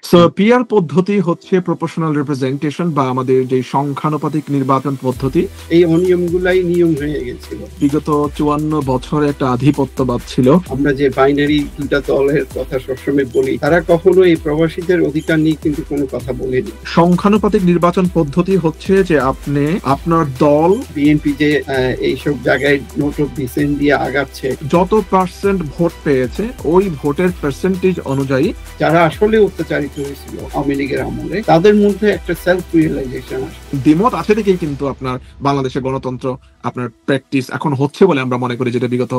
So PR পদ্ধতি হচ্ছে proportional representation বা আমাদের যে সংখ্যানুপাতিক নির্বাচন পদ্ধতি। এই অনিয়মগুলাই নিয়ম হয়ে গেছিল। বিগত 54 বছরে একটা আধিপত্যবাদ ছিল। আমরা যে বাইনারি দুটা দলের কথা সবসময় বলি, তারা কখনো এই প্রবাসীদের অধিকার নিয়ে কিন্তু কোনো কথা বলেনি। সংখ্যানুপাতিক নির্বাচন পদ্ধতি হচ্ছে যে আপনি আপনার দল বিএনপি যে এইসব জায়গায় নোট অফ ডিসেন্ট দিয়ে আগাচ্ছে, যত পার্সেন্ট ভোট পেয়েছে ওই ভোটের পার্সেন্টেজ অনুযায়ী যারা আসলে অত্যাচারিত হয়েছিল আওয়ামী লীগের আমলে, তাদের মধ্যে একটা সেলফ রিয়েলাইজেশন আসে। দ্বিমত আছে থেকেই কিন্তু আপনার বাংলাদেশের গণতন্ত্র আপনার প্র্যাকটিস এখন হচ্ছে বলে আমরা মনে করি, যেটা বিগত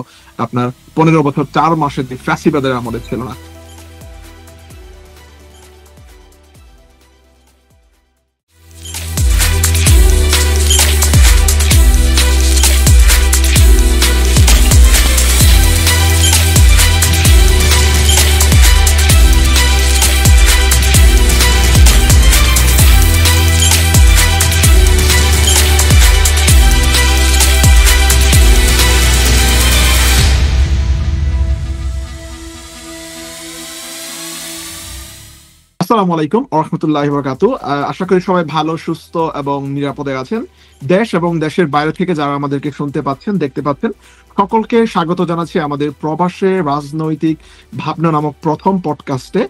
আপনার 15 বছর 4 মাসের যে ফ্যাসিবাদের আমলে ছিল না। আসসালামু আলাইকুম ওয়া রাহমাতুল্লাহি ওয়া বারাকাতুহু। আশা করি সবাই ভালো, সুস্থ এবং নিরাপদে আছেন। দেশ এবং দেশের বাইরে থেকে যারা আমাদেরকে শুনতে পাচ্ছেন, দেখতে পাচ্ছেন, সকলকে স্বাগত জানাচ্ছি আমাদের প্রবাসে রাজনৈতিক ভাবনা নামক প্রথম পডকাস্টে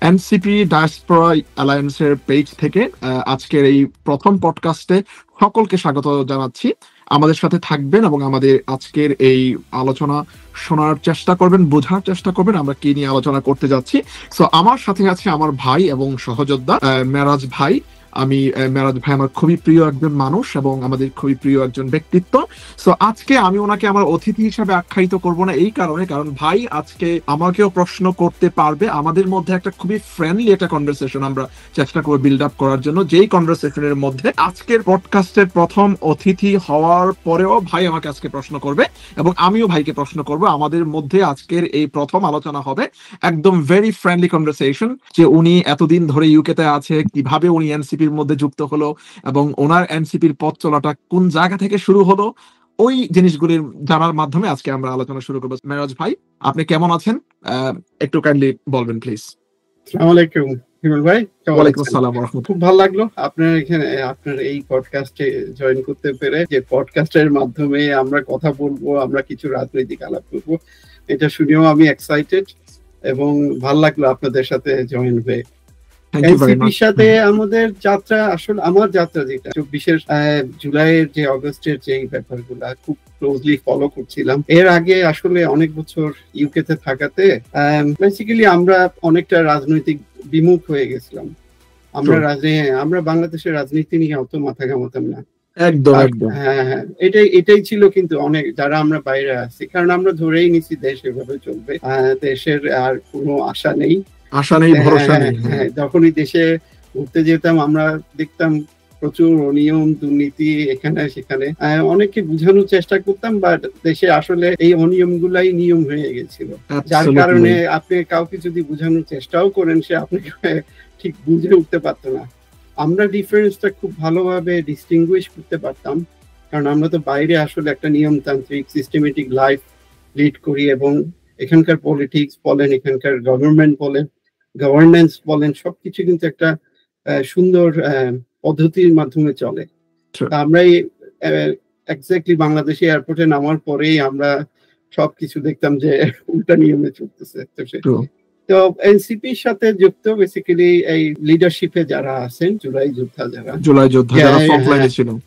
এনসিপি ডায়াসপোরা অ্যালায়েন্সের পেজ থেকে। আজকের এই প্রথম পডকাস্টে সকলকে স্বাগত জানাচ্ছি। আমাদের সাথে থাকবেন এবং আমাদের আজকের এই আলোচনা শোনার চেষ্টা করবেন, বোঝার চেষ্টা করবেন আমরা কি নিয়ে আলোচনা করতে যাচ্ছি। সো আমার সাথে আছে আমার ভাই এবং সহযোদ্ধা মেরাজ ভাই। মেরাজ ভাই আমার খুবই প্রিয় একজন মানুষ এবং আমাদের খুবই প্রিয় একজন ব্যক্তিত্ব। সো আজকে আমি ওনাকে আমার অতিথি হিসাবে আখ্যায়িত করব না এই কারণে, কারণ ভাই আজকে আমাকেও প্রশ্ন করতে পারবে। আমাদের মধ্যে একটা খুবই ফ্রেন্ডলি একটা কনভারসেশন আমরা চেষ্টা করব বিল্ড আপ করার জন্য, যেই কনভারসেশনের মধ্যে আজকের পডকাস্টের প্রথম অতিথি হওয়ার পরেও ভাই আমাকে আজকে প্রশ্ন করবে এবং আমিও ভাইকে প্রশ্ন করব। আমাদের মধ্যে আজকের এই প্রথম আলোচনা হবে একদম ভেরি ফ্রেন্ডলি কনভারসেশন, যে উনি এতদিন ধরে ইউকেতে আছে, কিভাবে উনি এনসিপির মধ্যে যুক্ত হলো এবং ওনার এনসিপির পথ চলাটা কোন জায়গা থেকে শুরু হলো, ওই জিনিসগুলির জানার মাধ্যমে আজকে আমরা আলোচনা শুরু করবো। মেরাজ ভাই, আপনি কেমন আছেন? একটু কাইন্ডলি বলবেন প্লিজ। আসসালামু আলাইকুম হিমেল ভাই। ওয়ালাইকুম আসসালাম ওয়া রাহমাতুল্লাহ। খুব ভালো লাগলো আপনার এখানে আপনার এই পডকাস্টে জয়েন করতে পেরে। যে পডকাস্টের মাধ্যমে আমরা কথা বলবো, আমরা কিছু রাজনৈতিক আলাপ করবো, এটা শুনেও আমি এক্সাইটেড এবং ভালো লাগলো আপনাদের সাথে জয়েন হয়ে। এনসিপির সাথে আমাদের যাত্রা, আসলে আমার যাত্রা যেটা 24 জুলাইয়ের যে অগস্টের যে ব্যাপারগুলা খুব ক্লোজলি ফলো করছিলাম। এর আগে আসলে অনেক বছর ইউকেতে থাকাতে বেসিক্যালি আমরা অনেকটা রাজনৈতিক বিমুখ হয়ে গেছিলাম। আমরা বাংলাদেশের রাজনীতি নিয়ে অত মাথা ঘামাতাম না। একদম একদম হ্যাঁ, এটাই ছিল। কিন্তু অনেক যারা আমরা বাইরে আছি, কারণ আমরা ধরেই নিছি দেশ এভাবে চলবে, দেশের আর কোনো আশা নেই, ভরসা নেই। যখনই দেশে ঘুরতে যেতাম আমরা দেখতাম প্রচুর অনিয়ম, দুর্নীতি এখানে সেখানে। অনেককে বোঝানোর চেষ্টা করতাম, বাট দেশে আসলে এই অনিয়মগুলাই নিয়ম হয়ে গেছিল, যার কারণে আপনি কাউকে যদি বোঝানোর চেষ্টাও করেন, সে আপনাকে ঠিক বুঝে উঠতে পারতো না। আমরা ডিফারেন্সটা খুব ভালোভাবে ডিস্টিংগুইশ করতে পারতাম, কারণ আমরা তো বাইরে আসলে একটা নিয়মতান্ত্রিক সিস্টেমেটিক লাইফ লিড করি এবং এখানকার পলিটিক্স বলেন, এখানকার গভর্নেন্স বলেন, সবকিছু কিন্তু একটা সুন্দর পদ্ধতির মাধ্যমে চলে। আমরা এক্স্যাক্টলি বাংলাদেশে এয়ারপোর্টে নামার পরেই আমরা সবকিছু দেখতাম যে উল্টা নিয়মে চলতেছে। তো এনসিপির সাথে যুক্ত বেসিক্যালি এই লিডারশিপে যারা আছেন, জুলাই যোদ্ধা যারা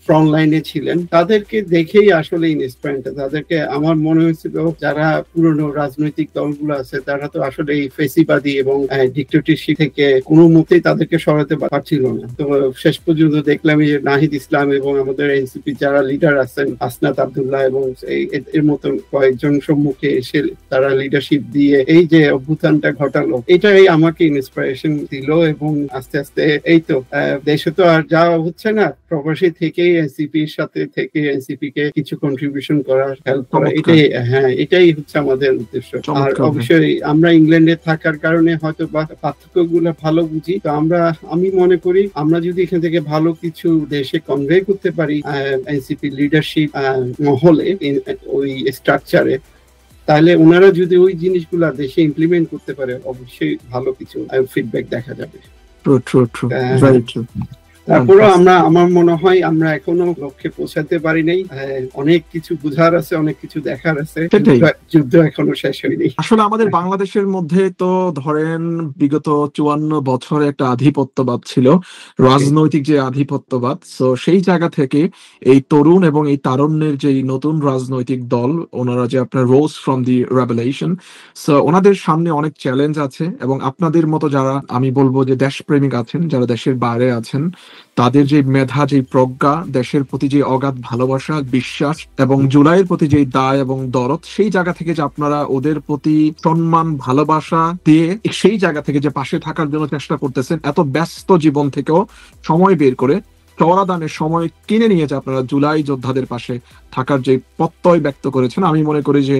ফ্রন্ট লাইনে ছিলেন, তাদেরকে দেখেই আসলে ইন্সপায়ার্ড। তাদেরকে আমার মনে হয়েছিল যারা পুরনো রাজনৈতিক দলগুলো আছে, তারা তো আসলে এই ফেসিবাদী এবং ডিক্টেটরশিপ থেকে কোনো মতেই তাদেরকে সরাতে পারছিল না। তো শেষ পর্যন্ত দেখলাম যে নাহিদ ইসলাম এবং আমাদের এনসিপি যারা লিডার আছেন, আসনাত আব্দুল্লাহ এবং এর মতন কয়েকজন সম্মুখে এসে তারা লিডারশিপ দিয়ে এই যে অভ্যুত্থানটা ঘটালো, এটাই আমাকে ইন্সপিরেশন দিল। এবং আস্তে আস্তে এই তো দেশে তো আর যাওয়া হচ্ছে না, প্রবাসী থেকেই এনসিপির সাথে থেকে এনসিপি কে কিছু কন্ট্রিবিউশন করা, হেল্প করা, এটাই হচ্ছে আমাদের উদ্দেশ্য। আর অবশ্যই আমরা ইংল্যান্ডে থাকার কারণে হয়তো পার্থক্যগুলো ভালো বুঝি। তো আমি মনে করি আমরা যদি এখান থেকে ভালো কিছু দেশে কনভে করতে পারি এনসিপি লিডারশিপ মহলে, ওই স্ট্রাকচারে, তাহলে ওনারা যদি ওই জিনিসগুলা দেশে ইমপ্লিমেন্ট করতে পারে, অবশ্যই ভালো কিছু ফিডব্যাক দেখা যাবে। তারপরেও আমার মনে হয় আমরা এখনো লক্ষ্যে পৌঁছাতে পারি নাই। অনেক কিছু বুঝার আছে, অনেক কিছু দেখার আছে, যুদ্ধ এখনো শেষ হয়নি। আসলে আমাদের বাংলাদেশের মধ্যে তো ধরেন বিগত 54 বছরে একটা আধিপত্যবাদ ছিল, রাজনৈতিক যে আধিপত্যবাদ। তো সেই জায়গা থেকে এই তরুণ এবং এই তারুণ্যের যে নতুন রাজনৈতিক দল, ওনারা যে আপনার রোজ ফ্রম দি রেভেলেশন, সো ওনাদের সামনে অনেক চ্যালেঞ্জ আছে। এবং আপনাদের মতো যারা, আমি বলবো যে দেশপ্রেমিক আছেন, যারা দেশের বাইরে আছেন, তাদের যে মেধা, যে প্রজ্ঞা, দেশের প্রতি যে অগাধ ভালোবাসা, বিশ্বাস এবং জুলাইয়ের প্রতি যে দায় এবং দরদ, সেই জায়গা থেকে যে আপনারা ওদের প্রতি সম্মান ভালোবাসা দিয়ে সেই জায়গা থেকে যে পাশে থাকার জন্য চেষ্টা করতেছেন, এত ব্যস্ত জীবন থেকেও সময় বের করে চড়া দামের সময় কিনে নিয়ে যে আপনারা জুলাই যোদ্ধাদের পাশে থাকার যে প্রত্যয় ব্যক্ত করেছেন, আমি মনে করি যে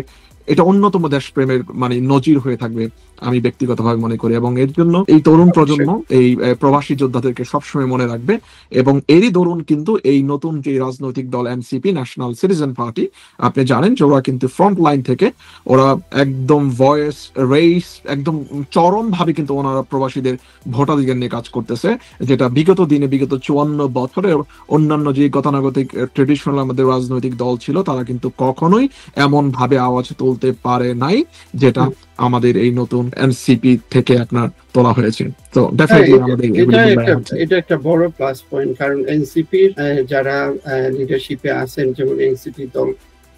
এটা অন্যতম দেশপ্রেমের মানে নজির হয়ে থাকবে, আমি ব্যক্তিগতভাবে মনে করি। এবং এর জন্য এই তরুণ প্রজন্ম এই প্রবাসী যোদ্ধাদেরকে সবসময় মনে রাখবে। এবং এরই দরুন কিন্তু এই নতুন যে রাজনৈতিক দল এনসিপি, ন্যাশনাল সিটিজেন পার্টি, আপনি জানেন যে ওরা কিন্তু ফ্রন্ট লাইন থেকে ওরা একদম ভয়েস রেস একদম চরম ভাবে কিন্তু ওনারা প্রবাসীদের ভোটাধিকার নিয়ে কাজ করতেছে, যেটা বিগত দিনে, বিগত 54 বছরে অন্যান্য যে গতানুগতিক ট্রেডিশনাল আমাদের রাজনৈতিক দল ছিল, তারা কিন্তু কখনোই এমন ভাবে আওয়াজ তুলতে পারে নাই যেটা আমাদের এই নতুন এনসিপি থেকে আপনার তোলা হয়েছে। তো ডেফিনেটলি আমাদের এটা একটা বড় প্লাস পয়েন্ট, কারণ এনসিপি যারা লিডারশিপে আছেন, যেমন এনসিপি দল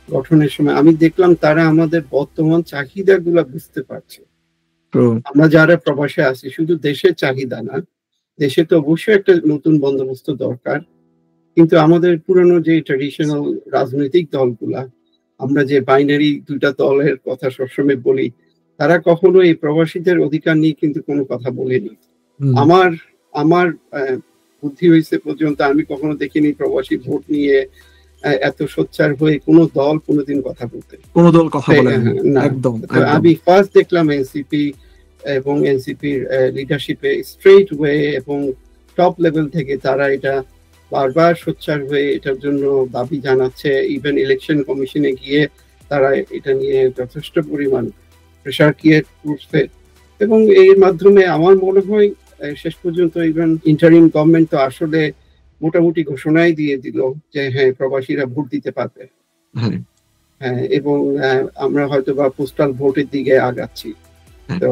গঠনের সময় আমি দেখলাম তারা আমাদের বর্তমান চাহিদাগুলো বুঝতে পারছে। আমরা যারা প্রবাসে আছি, শুধু দেশের চাহিদা না, দেশে তো অবশ্যই একটা নতুন বন্দোবস্ত দরকার, কিন্তু আমাদের পুরনো যে ট্রেডিশনাল রাজনৈতিক দলগুলা, আমরা যে বাইনারি দুইটা দলের কথা সবসময় বলি, তারা কখনো এই প্রবাসীদের অধিকার নিয়ে কিন্তু কোনো কথা বলেনি। আমার বুদ্ধি হয়েছে পর্যন্ত আমি কখনো দেখিনি প্রবাসী ভোট নিয়ে এত সোচ্চার হয়ে কোনো দল কোনোদিন কথা বলতে, কোনো দল কথা বলে না। একদম আমি ফার্স্ট দেখলাম এনসিপি এবং এনসিপির লিডারশিপে স্ট্রেট ওয়ে এবং টপ লেভেল থেকে তারা এটা বারবার সোচ্চার হয়ে এটার জন্য দাবি জানাচ্ছে। ইভেন ইলেকশন কমিশনে গিয়ে তারা এটা নিয়ে যথেষ্ট পরিমাণ প্রেশার ক্রিয়েট করছে, এবং এর মাধ্যমে আমার মনে হয় শেষ পর্যন্ত ইভেন ইন্টারিম গভর্নমেন্ট তো আসলে মোটামুটি ঘোষণাই দিয়ে দিল যে হ্যাঁ, প্রবাসীরা ভোট দিতে পারবে। হ্যাঁ, এবং আমরা হয়তো বা পোস্টাল ভোটের দিকে আগাচ্ছি। তো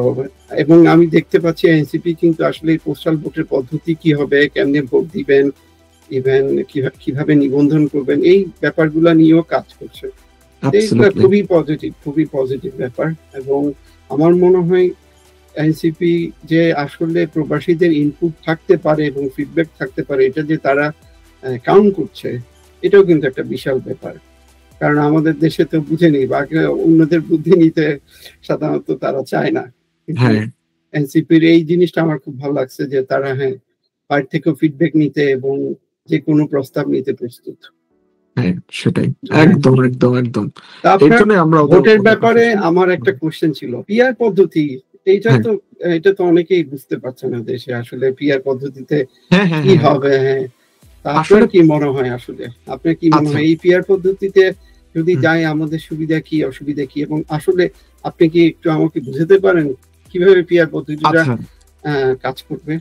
এবং আমি দেখতে পাচ্ছি এনসিপি কিন্তু আসলে পোস্টাল ভোটের পদ্ধতি কি হবে, কেমনে ভোট দিবেন, ইভেন কিভাবে নিবন্ধন করবেন, এই ব্যাপারগুলো নিয়েও কাজ করছে। এইগুলো খুবই পজিটিভ ব্যাপার। এবং আমার মনে হয় এনসিপি যে আসলে প্রবাসীদের ইনপুট থাকতে পারে এবং ফিডব্যাক থাকতে পারে, এটা যে তারা কাউন্ট করছে, এটাও কিন্তু একটা বিশাল ব্যাপার। কারণ আমাদের দেশে তো বুঝেনি, বাকি অন্যদের বুদ্ধি নিতে সাধারণত তারা চায় না। এনসিপির এই জিনিসটা আমার খুব ভালো লাগছে যে তারা বাইরে থেকেও ফিডব্যাক নিতে এবং যে কোনো প্রস্তাব নিতে প্রস্তুত। সেটাই, একদম একদম একদম। ভোটের ব্যাপারে আমার একটা কোশ্চেন ছিল, পিআর পদ্ধতি, এটা তো অনেকেই বুঝতে পারছে না দেশে আসলে পিআর পদ্ধতিতে কি হবে। আপনার কি মনে হয়, আসলে আপনার কি মনে হয় এই পিআর পদ্ধতিতে যদি যাই আমাদের সুবিধা কি, অসুবিধা কি, এবং আসলে আপনি কি একটু আমাকে বুঝাতে পারেন কিভাবে পিআর পদ্ধতিটা কাজ করবে?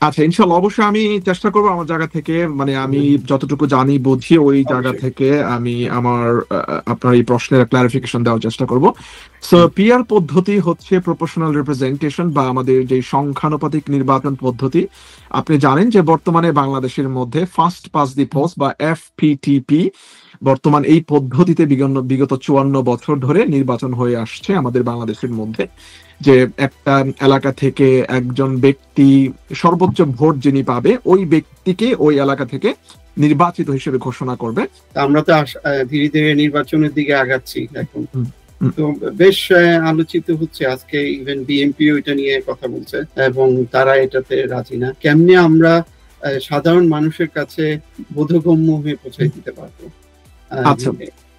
আচ্ছা, ইনশাআল্লাহ, অবশ্যই আমি চেষ্টা করবো আমার জায়গা থেকে, মানে আমি যতটুকু জানি বুঝি ওই জায়গা থেকে আমি আপনার এই প্রশ্নের ক্লারিফিকেশন দেওয়ার চেষ্টা করব। সো পিআর পদ্ধতি হচ্ছে প্রপোর্শনাল রিপ্রেজেন্টেশন বা আমাদের যে সংখ্যানুপাতিক নির্বাচন পদ্ধতি। আপনি জানেন যে বর্তমানে বাংলাদেশের মধ্যে ফার্স্ট পাস দি পোস্ট বা এফপিটিপি বর্তমান এই পদ্ধতিতে বিগত 54 বছর ধরে নির্বাচন হয়ে আসছে আমাদের বাংলাদেশের মধ্যে, যে একটা এলাকা থেকে একজন ব্যক্তি সর্বোচ্চ ভোট যিনি পাবে ওই ব্যক্তিকে ওই এলাকা থেকে নির্বাচিত হিসেবে ঘোষণা করবে। আমরা তো ধীরে ধীরে নির্বাচনের দিকে আগাচ্ছি এখন, তো বেশ আলোচিত হচ্ছে। আজকে ইভেন বিএনপি ওইটা নিয়ে কথা বলছে এবং তারা এটাতে রাজি না। কেমনে আমরা সাধারণ মানুষের কাছে বোধগম্য হয়ে পৌঁছে দিতে পারবো? আচ্ছা,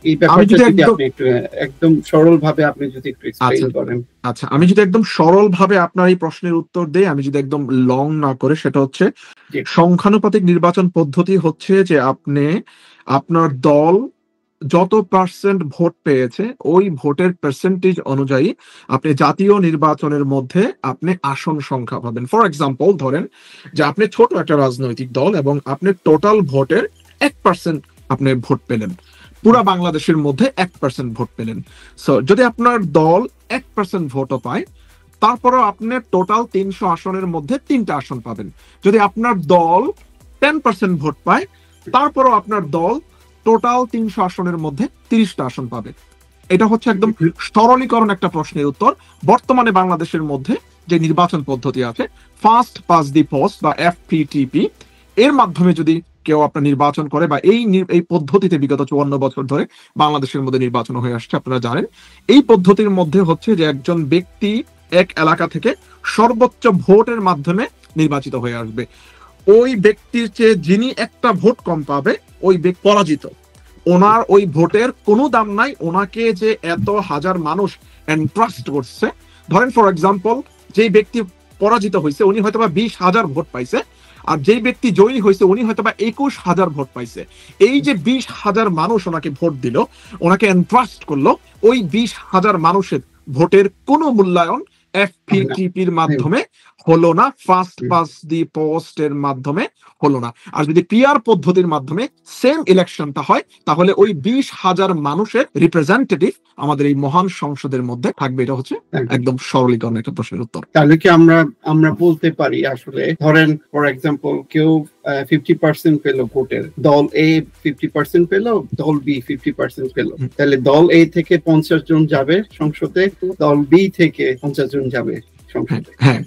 এই ব্যাপারটা যদি আপনি একটু একদম সরল ভাবে আপনি যদি একটু এক্সপ্লেইন করেন। আচ্ছা, আমি যদি একদম সরল ভাবে আপনার এই প্রশ্নের উত্তর দেই, আমি যদি একদম লং না করে, সেটা হচ্ছে সংখ্যানুপাতিক নির্বাচন পদ্ধতি হচ্ছে যে আপনি আপনার দল যত পার্সেন্ট ভোট পেয়েছে ওই ভোটের পার্সেন্টেজ অনুযায়ী আপনি জাতীয় নির্বাচনের মধ্যে আপনি আসন সংখ্যা পাবেন। ফর এক্সাম্পল ধরেন যে আপনি ছোট একটা রাজনৈতিক দল এবং আপনি টোটাল ভোটের 1% আপনি ভোট পেলেন, পুরা বাংলাদেশের মধ্যে 1% ভোট পেলেন। সো যদি আপনার দল 1% ভোটও পায়, তারপরও আপনি টোটাল 300 আসনের মধ্যে 3টা আসন পাবেন। যদি আপনার দল 10% ভোট পায়, তারপরও আপনার দল টোটাল 300 আসনের মধ্যে 30টা আসন পাবে। এটা হচ্ছে একদম সরলীকরণ একটা প্রশ্নের উত্তর। বর্তমানে বাংলাদেশের মধ্যে যে নির্বাচন পদ্ধতি আছে, ফার্স্ট পাস দি পোস্ট বা FPTP, এর মাধ্যমে যদি কেউ আপনার নির্বাচন করে বা এই পদ্ধতিতে বিগত 54 বছর ধরে বাংলাদেশের মধ্যে নির্বাচন হয়ে আসছে, আপনারা জানেন এই পদ্ধতির মধ্যে হচ্ছে যে একজন ব্যক্তি এক এলাকা থেকে সর্বোচ্চ ভোটের মাধ্যমে নির্বাচিত হয়ে আসবে। ওই ব্যক্তির চেয়ে যিনি একটা ভোট কম পাবে ওই ব্যক্তি পরাজিত। ওনার ওই ভোটের কোনো দাম নাই। ওনাকে যে এত হাজার মানুষ এন্ট্রাস্ট করছে, ধরেন ফর এক্সাম্পল যে ব্যক্তি পরাজিত হয়েছে উনি হয়তোবা 20,000 ভোট পাইছে, আর যেই ব্যক্তি জয়ী হয়েছে উনি হয়তোবা 21,000 ভোট পাইছে। এই যে 20,000 মানুষ ওনাকে ভোট দিল, ওনাকে এন্ট্রাস্ট করলো, ওই 20,000 মানুষের ভোটের কোনো মূল্যায়ন FPTPর মাধ্যমে হলো না, ফার্স্ট পাস দি পোস্ট এর মাধ্যমে হলো না। আর যদি পিআর পদ্ধতির মাধ্যমে সেম ইলেকশনটা হয়, তাহলে ওই 20,000 মানুষের রিপ্রেজেন্টেটিভ আমাদের এই মহান সংসদের মধ্যে থাকবে। এটা হচ্ছে একদম সরলীকরণ একটা প্রশ্নের উত্তর। তাহলে কি আমরা বলতে পারি আসলে, ধরেন ফর এক্সাম্পল কেউ 50% পেল ভোটের, দল A 50% পেল, দল B 50% পেল, তাহলে দল A থেকে 50 জন যাবে সংসদে, দল B থেকে 50 জন যাবে সংসদে, হ্যাঁ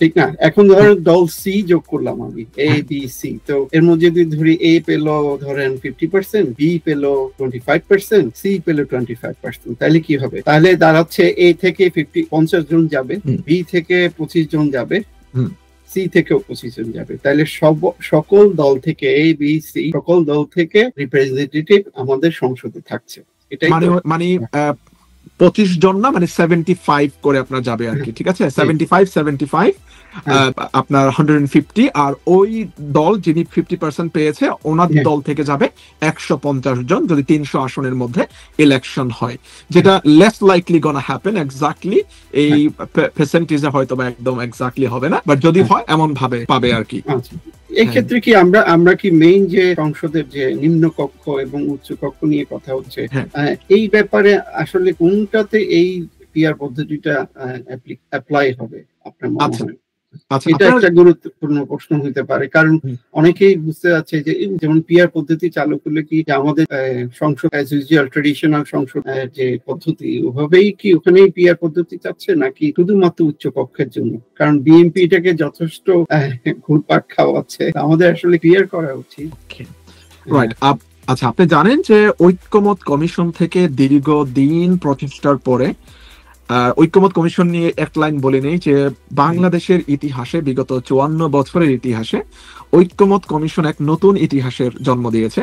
ঠিক না? এখন ধরেন দল C যোগ করলাম আমি, A B C, তো এর মধ্যে যদি ধরি A পেল ধরেন 50%, B পেল 25%, C পেল 25%, তাহলে কি হবে? তাহলে দাঁড়াচ্ছে A থেকে 50 জন যাবে, B থেকে 25 জন যাবে, C থেকেও 25 জন যাবে। তাহলে সকল দল থেকে A B C সকল দল থেকে রিপ্রেজেন্টেটিভ আমাদের সংসদে থাকছে। এটাই মানে 25 জন না, মানে 75 করে আপনার যাবে আর কি, ঠিক আছে? 75 আপনার 150, আর ওই দল যিনি 50% পেয়েছে ওনার দল থেকে যাবে 150 জন, যদি 300 আসনের মধ্যে ইলেকশন হয়, যেটা লেস লাইকলি গোনা হ্যাপেন এক্স্যাক্টলি। এই পার্সেন্টেজে হয়তো বা একদম এক্স্যাক্টলি হবে না, বাট যদি হয় এমন ভাবে পাবে আর কি। এই ক্ষেত্রে কি আমরা কি মেইন যে সংসদের যে নিম্ন কক্ষ এবং উচ্চ কক্ষ নিয়ে কথা হচ্ছে, এই ব্যাপারে আসলে কোনটাতে এই পিআর পদ্ধতিটা অ্যাপ্লাই হবে আপনার মনে হয়? এটা একটা গুরুত্বপূর্ণ প্রশ্ন হতে পারে, কারণ অনেকেই বুঝতে যাচ্ছে যে যেমন পিআর পদ্ধতি চালু করলে কি আমাদের সংসদ অ্যাজ ইউজুয়াল ট্রেডিশনাল সংসদ যে পদ্ধতি ওভাবেই কি ওখানেই পিআর পদ্ধতি চাচ্ছে, নাকি শুধুমাত্র উচ্চ কক্ষের জন্য? কারণ বিএনপি এটাকে যথেষ্ট ঘুরপাক খাওয়াচ্ছে, আমাদের আসলে পিআর করা উচিত। আচ্ছা, আপনি জানেন যে ঐক্যমত কমিশন থেকে দীর্ঘদিন প্রচেষ্টার পরে ঐক্যমত কমিশন নিয়ে এক লাইন বলে নেই যে বাংলাদেশের ইতিহাসে, বিগত 54 বছরের ইতিহাসে ঐক্যমত কমিশন এক নতুন ইতিহাসের জন্ম দিয়েছে।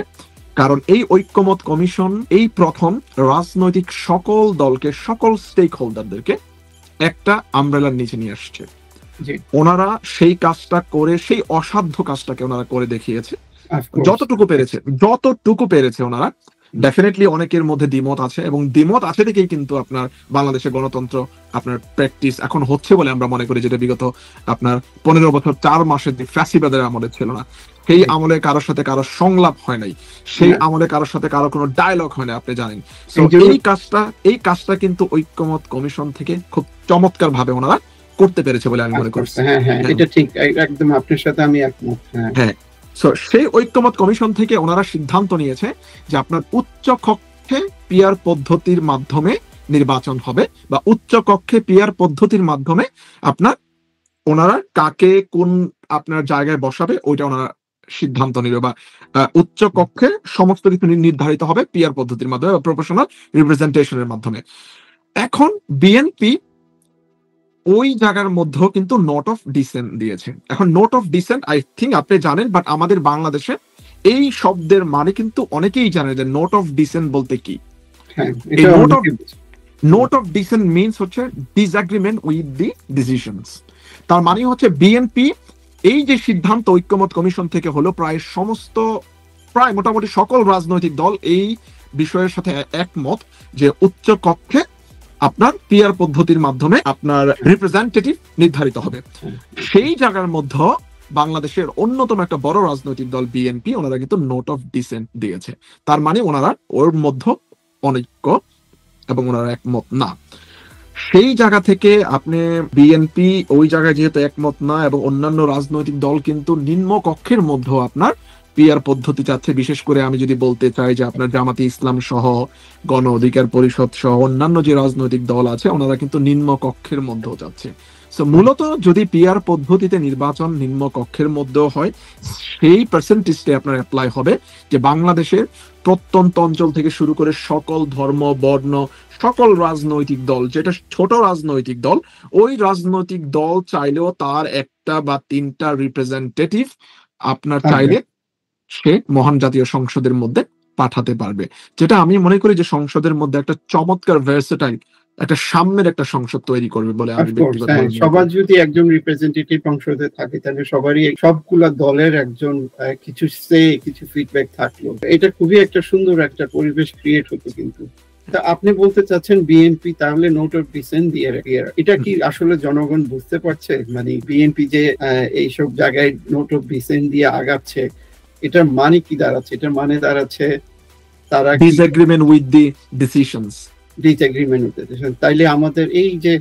কারণ এই ঐক্যমত কমিশন এই প্রথম রাজনৈতিক সকল দলকে, সকল স্টেক হোল্ডারদেরকে একটা আমব্রেলার নিচে নিয়ে আসছে। ওনারা সেই কাজটা করে, সেই অসাধ্য কাজটাকে ওনারা করে দেখিয়েছে যতটুকু পেরেছে ওনারা। ডেফিনেটলি অনেকের মধ্যে দ্বিমত আছে, এবং দ্বিমত আছে দেখেই কিন্তু আপনার বাংলাদেশের গণতন্ত্র আপনার প্র্যাকটিস এখন হচ্ছে বলে আমরা মনে করি, যেটা বিগত আপনার 15 বছর 4 মাসের যে ফ্যাসিবাদের আমলে ছিল না। সেই আমলে কারোর সাথে কারো সংলাপ হয় নাই, সেই আমলে কারোর সাথে কারো কোনো ডায়লগ হয় না, আপনি জানেন। এই কাজটা কিন্তু ঐক্যমত কমিশন থেকে খুব চমৎকার ভাবে ওনারা করতে পেরেছে বলে আমি মনে করছি। হ্যাঁ, এটা ঠিক, একদম আপনার সাথে আমি একমত। হ্যাঁ, সেই ঐক্যমত কমিশন থেকে ওনারা সিদ্ধান্ত নিয়েছে যে আপনার উচ্চ কক্ষে পিআর পদ্ধতির মাধ্যমে নির্বাচন হবে, বা উচ্চ কক্ষে পিআর পদ্ধতির মাধ্যমে ওনারা কাকে কোন আপনার জায়গায় বসাবে ওইটা ওনারা সিদ্ধান্ত নিবে, বা উচ্চ কক্ষে সমস্ত কিছু নির্ধারিত হবে পিআর পদ্ধতির মাধ্যমে বা প্রপোর্শনাল রিপ্রেজেন্টেশনের মাধ্যমে। এখন বিএনপি ওই জায়গার মধ্যেও কিন্তু নোট অফ ডিসেন্ট দিয়েছে। এখন note of dissent I think আপনি জানেন, বাট আমাদের বাংলাদেশে এই শব্দের মানে কিন্তু অনেকেই জানে যে নোট অফ ডিসেন্ট বলতে কি। নোট অফ ডিসেন্ট মিনস হচ্ছে ডিসএগ্রিমেন্ট উইথ দি ডিসিশনস। তার মানে হচ্ছে বিএনপি এই যে সিদ্ধান্ত ঐক্যমত কমিশন থেকে হলো, প্রায় মোটামুটি সকল রাজনৈতিক দল এই বিষয়ের সাথে একমত যে উচ্চ কক্ষে আপনার পিয়ার পদ্ধতির মাধ্যমে আপনার রিপ্রেজেন্টেটিভ নির্ধারিত হবে। সেই জায়গার মধ্যে বাংলাদেশের অন্যতম একটা বড় রাজনৈতিক দল বিএনপি ওনারা কিন্তু নোট অফ ডিসেন্ট দিয়েছে। তার মানে ওনারা ওর মধ্যে অনৈক্য এবং ওনারা একমত না। সেই জায়গা থেকে আপনি বিএনপি ওই জায়গায় যেহেতু একমত না এবং অন্যান্য রাজনৈতিক দল কিন্তু নিম্ন কক্ষের মধ্যে আপনার পিয়ার পদ্ধতি চাচ্ছে। বিশেষ করে আমি যদি বলতে চাই যে আপনার জামাতে ইসলাম সহ গণ অধিকার পরিষদ সহ অন্যান্য যে রাজনৈতিক দল আছে ওনারা কিন্তু নিম্ন কক্ষের মধ্যেও যাচ্ছে। মূলত যদি পিয়ার পদ্ধতিতে নির্বাচন নিম্ন কক্ষের মধ্যেও হয়, সেই পার্সেন্টেজটা আপনার অ্যাপ্লাই হবে যে বাংলাদেশের প্রত্যন্ত অঞ্চল থেকে শুরু করে সকল ধর্ম বর্ণ সকল রাজনৈতিক দল, যেটা ছোট রাজনৈতিক দল, ওই রাজনৈতিক দল চাইলেও তার একটা বা তিনটা রিপ্রেজেন্টেটিভ আপনার চাইলে সে মহান জাতীয় সংসদের মধ্যে পাঠাতে পারবে, যেটা আমি মনে করি যে সংসদের মধ্যে একটা চমৎকার ভার্সেটাইল একটা সাম্যের একটা সংসদ তৈরি করবে বলে আমি ব্যক্তিগতভাবে। সবার যদি একজন রিপ্রেজেন্টেটিভ সংসদে থাকে তাহলে সবারই সবগুলা দলের একজন কিছু কিছু ফিডব্যাক থাকলো, এটা খুবই একটা সুন্দর একটা পরিবেশ ক্রিয়েট হতো। কিন্তু আপনি বলতে চাচ্ছেন বিএনপি তাহলে নোট অফ ডিসেন্ট দিয়ে এটা কি আসলে জনগণ বুঝতে পারছে? মানে বিএনপি যে এইসব জায়গায় নোট অফ ডিসেন্ট দিয়ে আগাচ্ছে, এটার মানে কি দাঁড়াচ্ছে? এটার মানে দাঁড়াচ্ছে তারা disagreement with the decisions, disagreement with decision. তাইলে আমাদের এই যে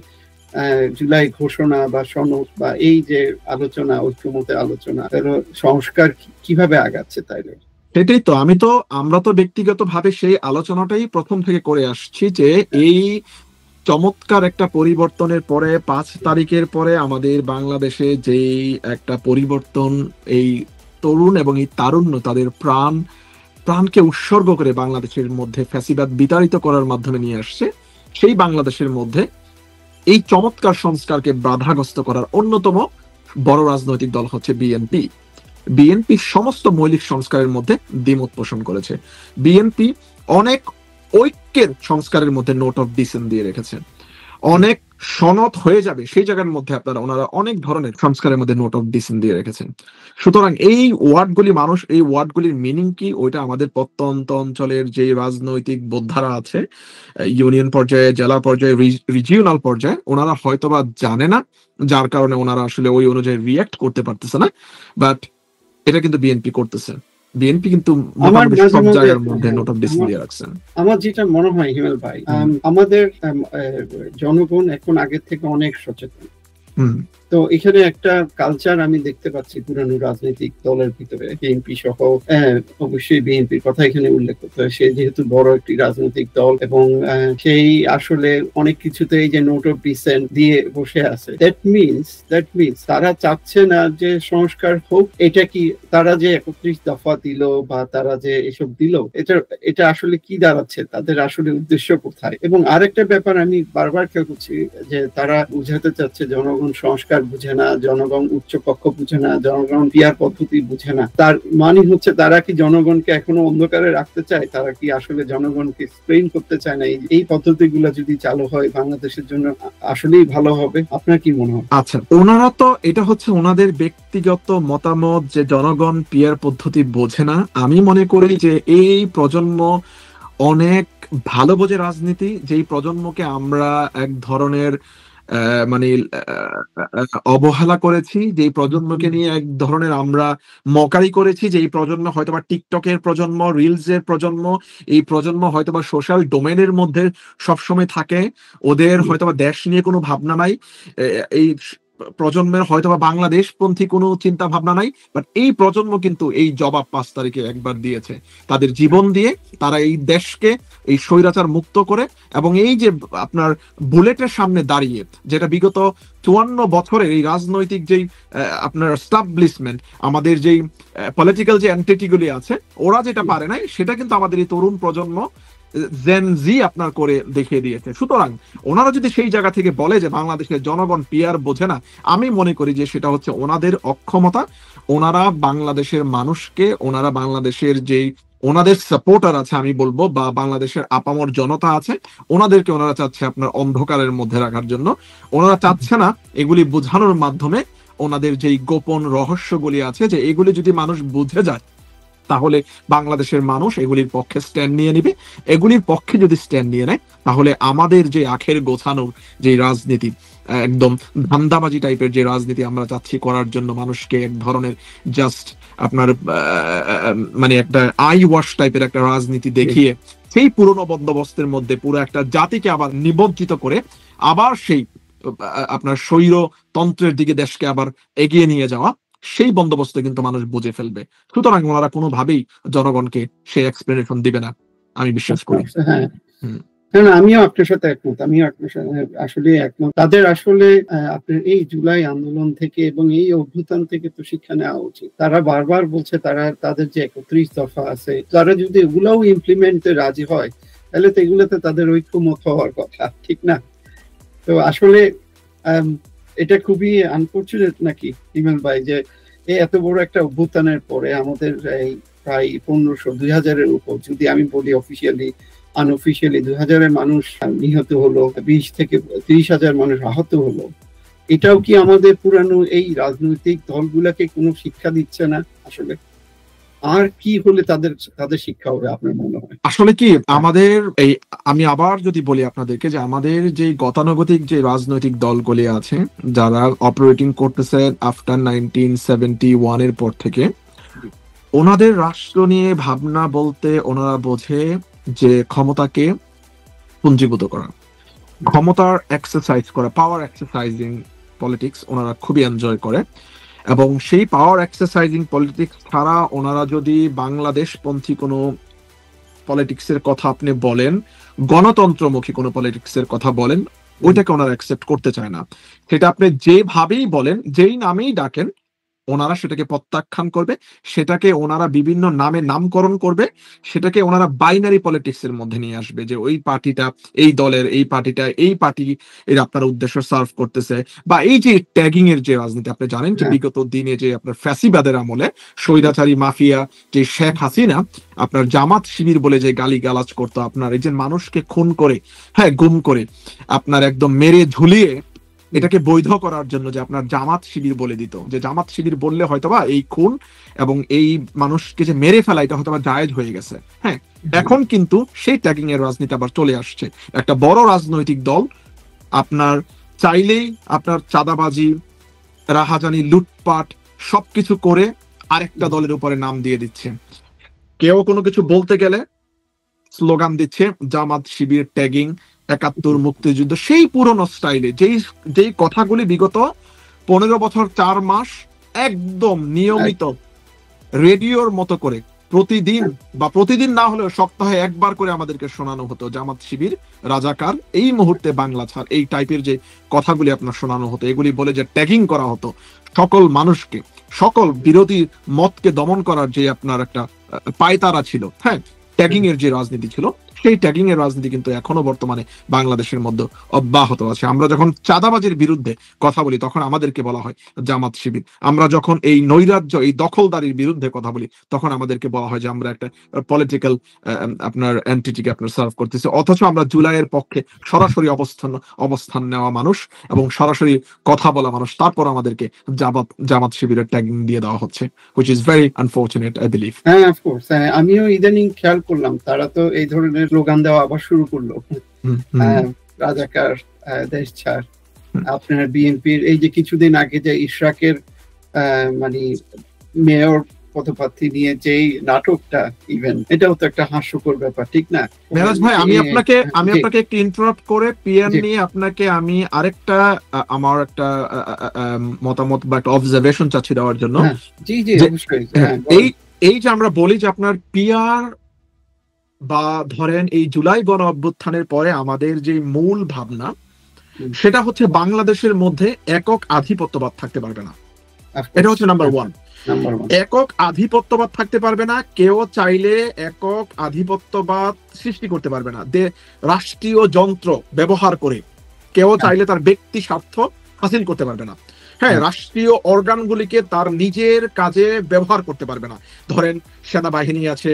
জুলাই ঘোষণা বা সনদ বা এই যে আলোচনা, ঐক্যমতে আলোচনা, সংস্কার কিভাবে আগাচ্ছে? তাইলে সেটাই তো আমরা তো ব্যক্তিগতভাবে সেই আলোচনাটাই প্রথম থেকে করে আসছি যে এই চমৎকার একটা পরিবর্তনের পরে 5 তারিখের পরে আমাদের বাংলাদেশে যেই একটা পরিবর্তন, এই তরুণ এবং এই তারুণ্য তাদের প্রাণকে উৎসর্গ করে বাংলাদেশের মধ্যে ফ্যাসিবাদ বিতাড়িত করার মাধ্যমে নিয়ে আসছে, সেই বাংলাদেশের মধ্যে এই চমৎকার সংস্কারকে বাধাগ্রস্ত করার অন্যতম বড় রাজনৈতিক দল হচ্ছে বিএনপি। বিএনপি সমস্ত মৌলিক সংস্কারের মধ্যে দ্বিমত পোষণ করেছে। বিএনপি অনেক ঐক্যের সংস্কারের মধ্যে নোট অফ ডিসেন্ট দিয়ে রেখেছে, অনেক সনদ হয়ে যাবে সেই জায়গার মধ্যে ওনারা অনেক ধরনের সংস্কারের মধ্যে নোট অফ ডিসেন্ট দিয়ে রেখেছেন। সুতরাং এই ওয়ার্ডগুলি এই ওয়ার্ডগুলির মিনিং কি, ওইটা আমাদের প্রত্যন্ত অঞ্চলের যে রাজনৈতিক বোদ্ধারা আছে ইউনিয়ন পর্যায়ে, জেলা পর্যায়ে, রিজিওনাল পর্যায়ে, ওনারা হয়তোবা জানে না, যার কারণে ওনারা আসলে ওই অনুযায়ী রিয়াক্ট করতে পারতেছে না। বাট এটা কিন্তু বিএনপি করতেছে। বিএনপি কিন্তু সব জায়গার মধ্যে নোট অফ ডিসেন্ট দিয়ে রাখছেন। আমার যেটা মনে হয় হিমেল ভাই, আমাদের জনগণ এখন আগের থেকে অনেক সচেতন। তো এখানে একটা কালচার আমি দেখতে পাচ্ছি পুরানো রাজনৈতিক দলের ভিতরে, বিএনপি সহ। অবশ্যই বিএনপির কথা এখানে উল্লেখ করতে হয়, সে যেহেতু বড় একটি রাজনৈতিক দল এবং সেই আসলে অনেক কিছুতে এই যে নোট অফ ডিসেন্ট দিয়ে বসে আছে। দ্যাট মিনস তারা চাচ্ছে না যে সংস্কার হোক। এটা কি তারা যে 31 দফা দিল বা তারা যে এসব দিল, এটা আসলে কি দাঁড়াচ্ছে? তাদের আসলে উদ্দেশ্য কোথায়? এবং আরেকটা ব্যাপার আমি বারবার খেয়াল করছি যে তারা বুঝাতে চাচ্ছে জনগণ সংস্কার বুঝে না, জনগণ উচ্চ কক্ষ বুঝে না, জনগণ পিয়ার পদ্ধতি বুঝে না। তার মানে হচ্ছে তারা কি জনগণকে এখনো অন্ধকারে রাখতে চায়? তারা কি আসলে জনগণকে এক্সপ্লেইন করতে চায় না এই পদ্ধতিগুলো যদি চালু হয় বাংলাদেশের জন্য আসলেই ভালো হবে? আপনার কি মনে হয়? আচ্ছা, ওনারা তো এটা হচ্ছে ওনাদের ব্যক্তিগত মতামত যে জনগণ পিয়ার পদ্ধতি বোঝে না। আমি মনে করি যে এই প্রজন্ম অনেক ভালো বোঝে রাজনীতি, যেই প্রজন্মকে আমরা এক ধরনের মানে অবহেলা করেছি, যে প্রজন্মকে নিয়ে এক ধরনের আমরা মকারি করেছি, যে এই প্রজন্ম হয়তোবা টিকটকের প্রজন্ম, রিলস এর প্রজন্ম, এই প্রজন্ম হয়তোবা সোশ্যাল ডোমেনের মধ্যে সবসময় থাকে, ওদের হয়তোবা দেশ নিয়ে কোনো ভাবনা নাই, এই প্রজন্মের হয়তোবা বাংলাদেশপন্থী কোনো চিন্তা ভাবনা নাই। বাট এই প্রজন্ম কিন্তু এই জবাব 5 তারিখে একবার দিয়েছে, তাদের জীবন দিয়ে তারা এই দেশকে এই স্বৈরাচার মুক্ত করে, এবং এই যে আপনার বুলেটের সামনে দাঁড়িয়ে, যেটা বিগত 54 বছরের এই রাজনৈতিক যেই আপনার এস্টাবলিশমেন্ট, আমাদের যেই পলিটিক্যাল যে এন্টিটিগুলি আছে, ওরা যেটা পারে নাই সেটা কিন্তু আমাদের এই তরুণ প্রজন্ম জেন জি আপনার করে দেখিয়ে দিয়েছে। সুতরাং ওনারা যদি সেই জায়গা থেকে বলে যে বাংলাদেশের জনগণ পিয়ার বোঝে না, আমি মনে করি যে সেটা হচ্ছে ওনাদের অক্ষমতা। ওনারা বাংলাদেশের মানুষকে, ওনারা বাংলাদেশের যেই ওনাদের সাপোর্টার আছে আমি বলবো, বা বাংলাদেশের আপামর জনতা আছে, ওনাদেরকে ওনারা চাচ্ছে আপনার অন্ধকারের মধ্যে রাখার জন্য। ওনারা চাচ্ছে না এগুলি বোঝানোর মাধ্যমে ওনাদের যেই গোপন রহস্যগুলি আছে, যে এগুলি যদি মানুষ বুঝে যায় তাহলে বাংলাদেশের মানুষ এগুলির পক্ষে স্ট্যান্ড নিয়ে নিবে। এগুলির পক্ষে যদি স্ট্যান্ড নিয়ে নেয়, তাহলে আমাদের যে আখের গোছানোর যে রাজনীতি, একদম ধান্দাবাজি টাইপের যে রাজনীতি আমরা চাচ্ছি করার জন্য, মানুষকে এক ধরনের জাস্ট আপনার মানে একটা আই ওয়াশ টাইপের একটা রাজনীতি দেখিয়ে সেই পুরনো বন্দোবস্তের মধ্যে পুরো একটা জাতিকে আবার নিবজ্জিত করে আবার সেই আপনার স্বৈরতন্ত্রের দিকে দেশকে আবার এগিয়ে নিয়ে যাওয়া, সেই বন্দোবস্ত কিন্তু মানুষ বুঝে ফেলবে। সুতরাং ওনারা কোনোভাবেই জনগণকে সেই এক্সপ্লেনেশন দিবে না, আমি বিশ্বাস করি। হ্যাঁ, না, আমিও আপনার সাথে একমত। আমিও আপনার সাথে আসলে একমত। তাদের আসলে আপনার এই জুলাই আন্দোলন থেকে এবং এই অভ্যুত্থান থেকে তো শিক্ষা নেওয়া উচিত। তারা বারবার বলছে তাদের যে 31 দফা আছে, তারা যদি এগুলাও ইমপ্লিমেন্টে রাজি হয়, তাহলে তো এগুলোতে তাদের ঐক্যমত হওয়ার কথা, ঠিক না? তো আসলে এটা খুবই আনফরচুনেট নাকি ইমেল ভাই, যে এত বড় একটা অভ্যুত্থানের পরে আমাদের এই প্রায় 1500-2000-এর উপর, যদি আমি বলি অফিসিয়ালি আনঅফিসিয়ালি 2000-এর মানুষ নিহত হলো, 20 থেকে 30,000 মানুষ আহত হলো। এটাও কি আমাদের পুরানো এই রাজনৈতিক দলগুলাকে কোনো শিক্ষা দিচ্ছে না? আসলে আর কি হলে তাদের শিক্ষা হবে আপনার মনে হয়? আসলে কি আমাদের এই, আমি আবার যদি বলি আপনাদেরকে, যে আমাদের যে গতানুগতিক যে রাজনৈতিক দলগুলি আছে যারা অপারেটিং করতেছে আফটার 1971 এর পর থেকে, ওনাদের রাষ্ট্র নিয়ে ভাবনা বলতে ওনারা বোঝে যে ক্ষমতাকে পুঞ্জীভূত করা, ক্ষমতার এক্সারসাইজ করা, পাওয়ার এক্সারসাইজিং পলিটিক্স ওনারা খুবই এনজয় করে। এবং সেই পাওয়ার এক্সারসাইজিং পলিটিক্স ছাড়া ওনারা যদি বাংলাদেশপন্থী কোনো পলিটিক্সের কথা আপনি বলেন, গণতন্ত্রমুখী কোনো পলিটিক্সের কথা বলেন, ওইটাকে ওনারা অ্যাকসেপ্ট করতে চায় না। সেটা আপনি যেভাবেই বলেন, যেই নামেই ডাকেন, ওনারা সেটাকে প্রত্যাখ্যান করবে, সেটাকে ওনারা বিভিন্ন নামে নামকরণ করবে, সেটাকে ওনারা বাইনারি পলিটিক্স এর মধ্যে নিয়ে আসবে, যে ওই পার্টিটা এই দলের, এই পার্টিটা এই পার্টি এর আপনার উদ্দেশ্য সার্ভ করতেছে। বা এই যে ট্যাগিং এর যে রাজনীতি, আপনি জানেন যে বিগত দিনে যে আপনার ফ্যাসিবাদের আমলে স্বৈরাচারী মাফিয়া যে শেখ হাসিনা আপনার জামাত শিবির বলে যে গালি গালাজ করতো, আপনার এই যে মানুষকে খুন করে, হ্যাঁ গুম করে, আপনার একদম মেরে ঝুলিয়ে এটাকে বৈধ করার জন্য যে আপনার জামাত শিবির বলে দিত, যে জামাত শিবির বললে হয়তোবা এই খুন এবং এই মানুষকে যে মেরে ফেলা এটা হয়তোবা জায়েজ হয়ে গেছে। হ্যাঁ, এখন কিন্তু সেই ট্যাগিং এর রাজনীতি আবার চলে আসছে। একটা বড় রাজনৈতিক দল আপনার চাইলেই আপনার চাঁদাবাজি, রাহাজানি, লুটপাট সবকিছু করে আরেকটা দলের উপরে নাম দিয়ে দিচ্ছে। কেউ কোনো কিছু বলতে গেলে স্লোগান দিচ্ছে জামাত শিবির ট্যাগিং, 71 মুক্তিযুদ্ধ, সেই পুরনো স্টাইলে যেই কথাগুলি বিগত 15 বছর 4 মাস একদম নিয়মিত রেডিওর মতো করে প্রতিদিন, বা প্রতিদিন না হলেও সপ্তাহে একবার করে আমাদেরকে শোনানো হতো, জামাত শিবির রাজাকার, এই মুহূর্তে বাংলা ছাড়, এই টাইপের যে কথাগুলি আপনার শোনানো হতো, এগুলি বলে যে ট্যাগিং করা হতো সকল মানুষকে, সকল বিরোধী মতকে দমন করার যে আপনার একটা পায়তারা ছিল। হ্যাঁ, ট্যাগিং এর যে রাজনীতি ছিল, সেই ট্যাগিং এর রাজনীতি কিন্তু এখনো বর্তমানে বাংলাদেশের মধ্যে অব্যাহত আছে। আমরা যখন চাঁদাবাজির বিরুদ্ধে কথা বলি তখন আমাদেরকে বলা হয় জামাত শিবির, আমরা যখন এই নৈরাজ্য, এই দখলদারির বিরুদ্ধে কথা বলি তখন আমাদেরকে বলা হয় যে আমরা একটা পলিটিক্যাল আপনার এন্টিটিকে আপনার সার্ভ করতেছি। অথচ আমরা জুলাইয়ের পক্ষে সরাসরি অবস্থান নেওয়া মানুষ এবং সরাসরি কথা বলা মানুষ, তারপর আমাদেরকে জামাত শিবিরের ট্যাগিং দিয়ে দেওয়া হচ্ছে, which is very unfortunate, I believe. হ্যাঁ, অফ কোর্স। আমিও ইদানিং খেয়াল করলাম তারা তো এই ধরনের স্লোগান দেওয়া আবার শুরু করলো, রাজাকার, দেশ ছাড়। আপনার বিএনপির এই যে কিছুদিন আগে যে ইশরাকের মানে মেয়র পদপ্রার্থী নিয়ে যেই নাটকটা, ইভেন এটাও তো একটা হাস্যকর ব্যাপার, ঠিক না? মেরাজ ভাই, আমি আপনাকে একটু ইন্টারাপ্ট করে পিএন নিয়ে আপনাকে আমি আরেকটা আমার একটা মতামত বা একটা অবজারভেশন চাচ্ছি দেওয়ার জন্য। জি জি, অবশ্যই। এই যে আমরা বলি যে আপনার পিআর বা ধরেন এই জুলাই গণ অভ্যুত্থানের পরে আমাদের যে মূল ভাবনা, সেটা হচ্ছে বাংলাদেশের মধ্যে একক আধিপত্যবাদ থাকতে পারবে না। এটা হচ্ছে নাম্বার ওয়ান। একক আধিপত্যবাদ থাকতে পারবে না, কেউ চাইলে একক আধিপত্যবাদ সৃষ্টি করতে পারবে না। রাষ্ট্রীয় যন্ত্র ব্যবহার করে কেউ চাইলে তার ব্যক্তি স্বার্থ হাসিল করতে পারবে না। হ্যাঁ, রাষ্ট্রীয় অর্গানগুলিকে তার নিজের কাজে ব্যবহার করতে পারবে না। ধরেন সেনাবাহিনী আছে,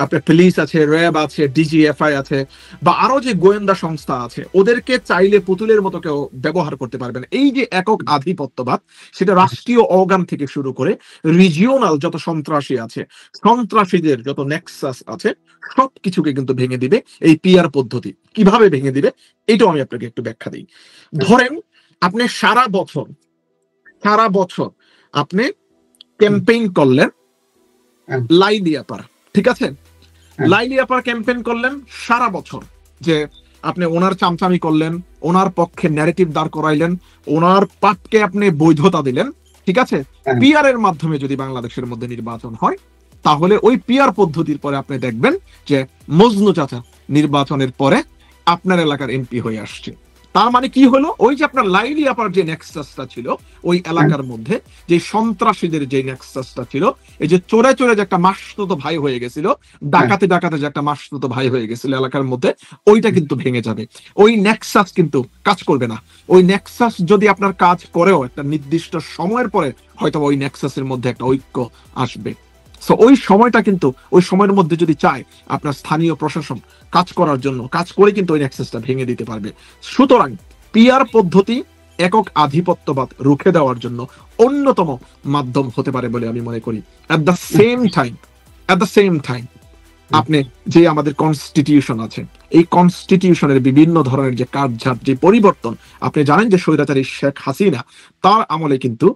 আপনার পুলিশ আছে, র্যাব আছে, ডিজিএফআই আছে, বা আরো যে গোয়েন্দা সংস্থা আছে, ওদেরকে চাইলে পুতুলের মতো কেউ ব্যবহার করতে পারবে না। এই যে একক আধিপত্যবাদ, সেটা রাষ্ট্রীয় অর্গান থেকে শুরু করে রিজিওনাল যত সন্ত্রাসী আছে, সন্ত্রাসীদের যত নেক্সাস আছে, সবকিছুকে কিন্তু ভেঙে দিবে এই পিআর পদ্ধতি। কিভাবে ভেঙে দিবে এটাও আমি আপনাকে একটু ব্যাখ্যা দিই। ধরেন আপনি সারা বছর আপনি ক্যাম্পেইন করলেন লাইলি আপার, ঠিক আছে, লাইলি আপার ক্যাম্পেইন করলেন সারা বছর, যে আপনি ওনার চামচামি করলেন, ওনার পক্ষে ন্যারেটিভ দাঁড় করাইলেন, ওনার পাপকে আপনি বৈধতা দিলেন, ঠিক আছে। পিআর এর মাধ্যমে যদি বাংলাদেশের মধ্যে নির্বাচন হয়, তাহলে ওই পিআর পদ্ধতির পরে আপনি দেখবেন যে মজনু চাচা নির্বাচনের পরে আপনার এলাকার এমপি হয়ে আসছে। তার মানে কি হলো, ওই যে আপনার লাইলি আপার যে নেক্সাসটা ছিল ওই এলাকার মধ্যে, যে সন্ত্রাসীদের যে নেক্সাসটা ছিল, এই যে চোরে চোরে যে একটা মাসতুতো ভাই হয়ে গেছিল, ডাকাতে ডাকাতে যে একটা মাসতুতো ভাই হয়ে গেছিল এলাকার মধ্যে, ওইটা কিন্তু ভেঙে যাবে। ওই নেক্সাস কিন্তু কাজ করবে না। ওই নেক্সাস যদি আপনার কাজ করেও একটা নির্দিষ্ট সময়ের পরে হয়তো ওই নেক্সাসের মধ্যে একটা ঐক্য আসবে। সো ওই সময়টা কিন্তু, ওই সময়ের মধ্যে যদি চায় আপনার স্থানীয় প্রশাসন কাজ করার জন্য, কাজ করে কিন্তু ওই নেক্সাসটা ভেঙে দিতে পারবে। সুতরাং পিআর পদ্ধতি একক আধিপত্যবাদ রুখে দেওয়ার জন্য অন্যতম মাধ্যম হতে পারে বলে আমি মনে করি। এট দ্য সেম টাইম আপনি যে আমাদের কনস্টিটিউশন আছে, এই কনস্টিটিউশনের বিভিন্ন ধরনের যে কাটছাঁট, যে পরিবর্তন, আপনি জানেন যে স্বৈরাচারী শেখ হাসিনা তার আমলে কিন্তু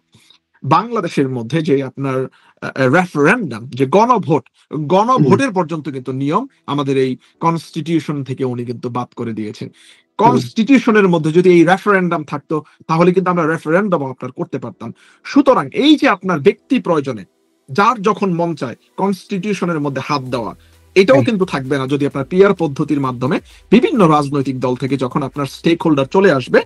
বাংলাদেশের মধ্যে যে আপনার রেফারেন্ডাম, যে গণভোটের পর্যন্ত কিন্তু নিয়ম আমাদের এই কনস্টিটিউশন থেকে উনি কিন্তু বাদ করে দিয়েছেন। কনস্টিটিউশনের মধ্যে যদি এই রেফারেন্ডাম থাকতো, তাহলে কিন্তু আমরা রেফারেন্ডাম আপনার করতে পারতাম। সুতরাং এই যে আপনার ব্যক্তি প্রয়োজনে যার যখন মন চায় কনস্টিটিউশনের মধ্যে হাত দেওয়া, এটাও কিন্তু থাকবে না যদি আপনার পিআর পদ্ধতির মাধ্যমে বিভিন্ন রাজনৈতিক দল থেকে যখন আপনার স্টেক হোল্ডার চলে আসবে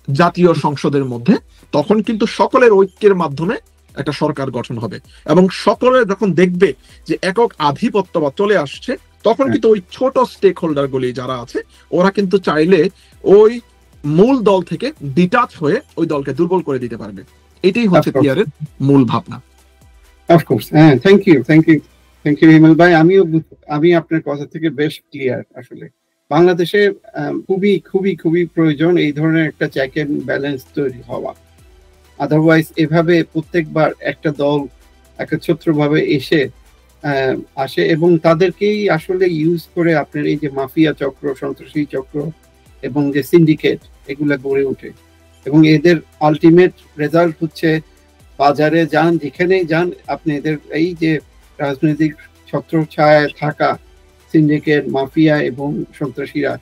জাতীয় সংসদের মধ্যে, তখন কিন্তু সকলের ঐক্যের মাধ্যমে একটা সরকার গঠন হবে। এবং সকলে যখন দেখবে যে একক আধিপত্যবাদ চলে আসছে, তখন কিন্তু ওই ছোট স্টেক হোল্ডার গুলি যারা আছে, ওরা কিন্তু চাইলে ওই মূল দল থেকে ডিটাচ হয়ে ওই দলকে দুর্বল করে দিতে পারবে। এটাই হচ্ছে পিআর এর মূল ভাবনা। অফকোর্স, হ্যাঁ, থ্যাংক ইউ হিমেল ভাই। আমি আপনার কথা থেকে বেশ ক্লিয়ার। আসলে বাংলাদেশে খুবই খুবই খুবই প্রয়োজন এই ধরনের একটা চেক এন্ড ব্যালেন্স তৈরি হওয়া। আদারওয়াইজ এভাবে প্রত্যেকবার একটা দল একচ্ছত্রভাবে আসে এবং তাদেরকেই আসলে ইউজ করে আপনার এই যে মাফিয়া চক্র, সন্ত্রাসী চক্র এবং যে সিন্ডিকেট, এগুলা গড়ে ওঠে। এবং এদের আলটিমেট রেজাল্ট হচ্ছে বাজারে যান, যেখানেই যান আপনি এদের এই যে রাজনৈতিক ছত্রছায়ায় থাকা সিন্ডিকেট, মাফিয়া এবং সন্ত্রাসীরা,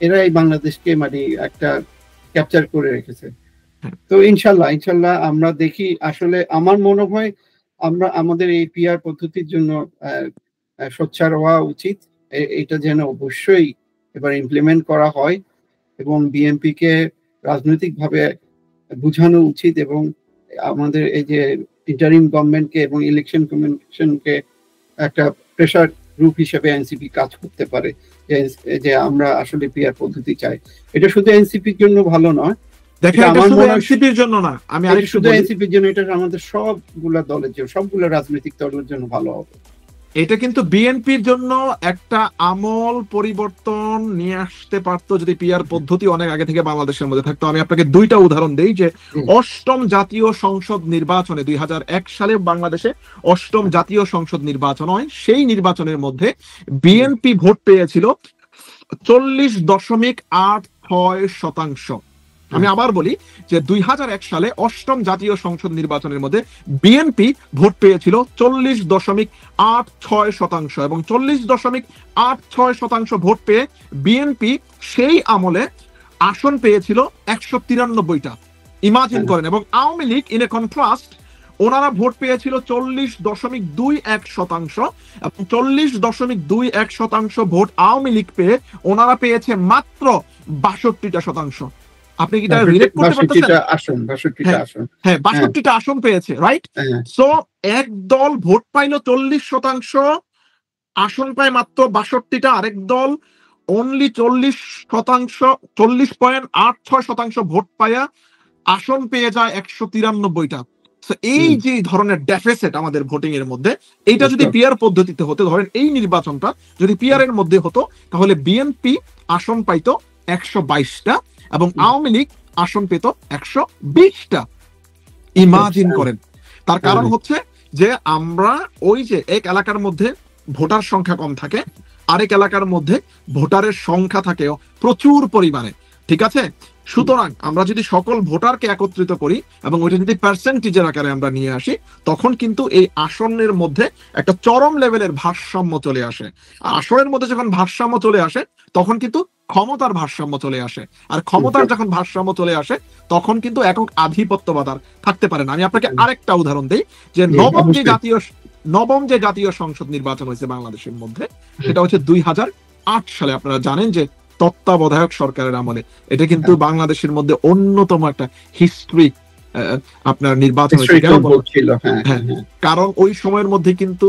এরাই বাংলাদেশকে মানে একটা ক্যাপচার করে রেখেছে। তো ইনশাল্লাহ আমরা দেখি। আসলে আমার মনে হয় আমরা আমাদের এই পিআর পদ্ধতির জন্য সোচ্চার হওয়া উচিত। এটা যেন অবশ্যই এবার ইমপ্লিমেন্ট করা হয় এবং বিএনপি কে রাজনৈতিকভাবে বুঝানো উচিত এবং আমাদের এই যে ইন্টারিম গভর্নমেন্টকে এবং ইলেকশন কমিশনকে একটা প্রেসার গ্রুপ হিসেবে এনসিপি কাজ করতে পারে যে আমরা আসলে পিআর পদ্ধতি চাই। এটা শুধু এনসিপির জন্য ভালো নয়, দেখেন, এটা শুধু এনসিপির জন্য না, আমি আরেকটু শুধু এনসিপির জন্য, এটা আমাদের সবগুলা দলের জন্য, সবগুলা রাজনৈতিক দলের জন্য ভালো হবে। এটা কিন্তু বিএনপির জন্য একটা আমল পরিবর্তন নিয়ে আসতে পারতো যদি পিআর পদ্ধতি অনেক আগে থেকে বাংলাদেশের মধ্যে থাকতো। আমি আপনাকে দুইটা উদাহরণ দেই, যে অষ্টম জাতীয় সংসদ নির্বাচনে 2001 সালে বাংলাদেশে অষ্টম জাতীয় সংসদ নির্বাচন হয়। সেই নির্বাচনের মধ্যে বিএনপি ভোট পেয়েছিল 40.86%। আমি আবার বলি যে 2001 সালে অষ্টম জাতীয় সংসদ নির্বাচনের মধ্যে বিএনপি ভোট পেয়েছিল 40.86%, এবং 40.86% ভোট পেয়ে বিএনপি সেই আমলে আসন পেয়েছিল 193টা। ইমাজিন করেন। এবং Awami league in a contrast, ওনারা ভোট পেয়েছিল 40.21%, এবং 40.21% ভোট আওয়ামী লীগ পেয়ে ওনারা পেয়েছে মাত্র 62%। আপনি কি এটা রিলেট করতে পারতেছেন? 62টা আসন, হ্যাঁ, 62টা আসন পেয়েছে, রাইট? সো এক দল ভোট পাইলো 40%, আসন পায় মাত্র 62টা, আরেক দল অনলি 40%, 40.86% ভোট পায়া আসন পেয়ে যায় 193টা। এই যে ধরনের ডেফিসিট আমাদের ভোটিং এর মধ্যে, এইটা যদি পিআর পদ্ধতিতে হতো, ধরেন এই নির্বাচনটা যদি পিআর এর মধ্যে হতো, তাহলে বিএনপি আসন পাইতো 122টা এবং আওয়ামী লীগ আসন পেত 120টা। ইমাজিন করেন। তার কারণ হচ্ছে যে আমরা ওই যে এক এলাকার মধ্যে ভোটার সংখ্যা কম থাকে, আরেক এলাকার মধ্যে ভোটারের সংখ্যা থাকে প্রচুর পরিমাণে, ঠিক আছে? সুতরাং আমরা যদি সকল ভোটারকে একত্রিত করি এবং ওইটা যদি পার্সেন্টেজের আকারে আমরা নিয়ে আসি, তখন কিন্তু এই আসনের মধ্যে একটা চরম লেভেলের ভারসাম্য চলে আসে। আসনের মধ্যে যখন ভারসাম্য চলে আসে, তখন কিন্তু ক্ষমতার ভারসাম্য চলে আসে। আর ক্ষমতার যখন ভারসাম্য চলে আসে, তখন কিন্তু একক আধিপত্যবাদ আর থাকতে পারে না। আমি আপনাকে আরেকটা উদাহরণ দিই, যে নবম যে জাতীয় সংসদ নির্বাচন হয়েছে বাংলাদেশের মধ্যে, সেটা হচ্ছে 2008 সালে। আপনারা জানেন যে তত্ত্বাবধায়ক সরকারের আমলে এটা কিন্তু বাংলাদেশের মধ্যে অন্যতম একটা হিস্ট্রি আপনার নির্বাচন হয়েছিল। কারণ ওই সময়ের মধ্যে কিন্তু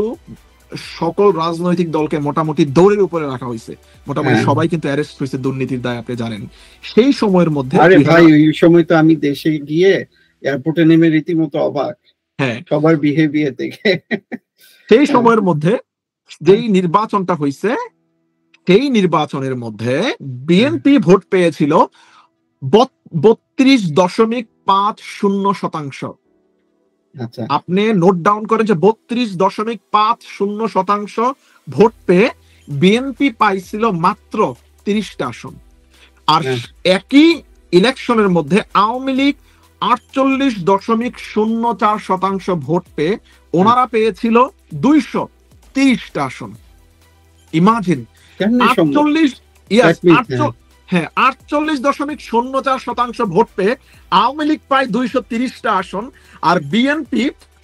সকল রাজনৈতিক দলকে মোটামুটি দৌড়ের উপরে রাখা হয়েছে, মোটামুটি সবাই কিন্তু অ্যারেস্ট হয়েছে দুর্নীতির দায়ে, আপনি জানেন। সেই সময়ের মধ্যে আরে ভাই, ওই সময় তো আমি দেশে গিয়ে এয়ারপোর্টে নেমে রীতিমতো অবাক সবার বিহেভিয়ার দেখে। সেই সময়ের মধ্যে যেই নির্বাচনটা হয়েছে, সেই নির্বাচনের মধ্যে বিএনপি ভোট পেয়েছিল 32.50%। আপনি নোট ডাউন করেন যে 32.50% ভোট পেয়ে বিএনপি পাইছিল মাত্র 30টা আসন। আর একই ইলেকশনের মধ্যে আওয়ামী লীগ 48.04% ভোট পেয়ে ওনারা পেয়েছিল 230টা আসন। ইমাজিন, 48.04% ভোট পেয়ে আওয়ামী লীগ পায় 230টা আসন, আর বিএনপি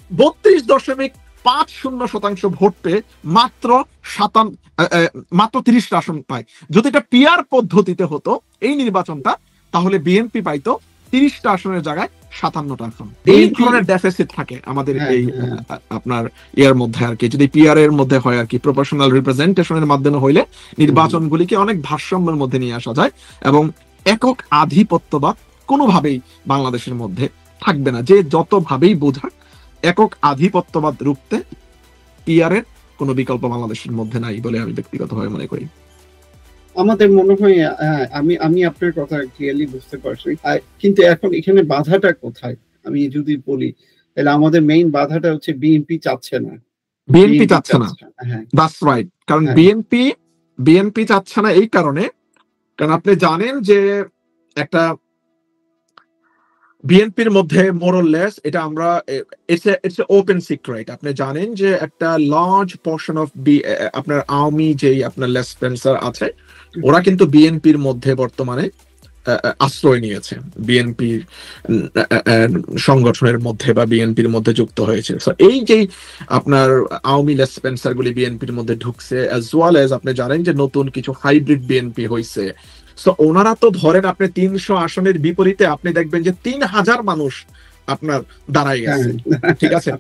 32.50% ভোট পেয়ে মাত্র 30টা আসন পায়। যদি এটা পিআর পদ্ধতিতে হতো এই নির্বাচনটা, তাহলে বিএনপি পাইতো 30টা আসনের জায়গায় 57টা আসন। এই ধরনের ডেফিসিট থাকে আমাদের এই আপনার ইয়ার মধ্যে আর কি। যদি পিআর এর মধ্যে হয় আর কি, প্রপোর্শনাল রিপ্রেজেন্টেশনের মাধ্যমে হইলে নির্বাচনগুলিকে অনেক ভারসাম্যের মধ্যে নিয়ে আসা যায় এবং একক আধিপত্যবাদ কোনোভাবেই বাংলাদেশের মধ্যে থাকবে না। যে যতভাবেই বোঝাক, একক আধিপত্যবাদ রুখতে পিআর এর কোনো বিকল্প বাংলাদেশের মধ্যে নাই বলে আমি ব্যক্তিগতভাবে মনে করি। আমাদের মনে হয়, আমি আপনার কথা ক্লিয়ারলি বুঝতে পারছি, কিন্তু এখন এখানে বাধাটা কোথায় আমি যদি বলি, তাহলে আমাদের মেইন বাধাটা হচ্ছে বিএনপি চাচ্ছে না। বিএনপি চাচ্ছে না, দ্যাটস রাইট। কারণ বিএনপি চাচ্ছে না এই কারণে, কারণ আপনি জানেন যে একটা বিএনপির মধ্যে মোরলেস, এটা আমরা ইটস ওপেন সিক্রেট, আপনি জানেন যে একটা লার্জ পোর্শন অফ আপনার আওয়ামী যেই আপনার লেসপেন্সার আছে, ওরা কিন্তু বিএনপির মধ্যে বর্তমানে আশ্রয় নিয়েছে, বিএনপির সংগঠনের মধ্যে বা বিএনপির মধ্যে যুক্ত হয়েছে। এই যে আপনার আওয়ামী লেসপেন্সার গুলি বিএনপির মধ্যে ঢুকছে, অ্যাজ ওয়েল এজ আপনি জানেন যে নতুন কিছু হাইব্রিড বিএনপি হয়েছে। ওনারা তো ধরেন আপনি 300 আসনের বিপরীতে আপনি দেখবেন যে 3000 মানুষ আপনার দাঁড়ায় গেছে, ঠিক আছে?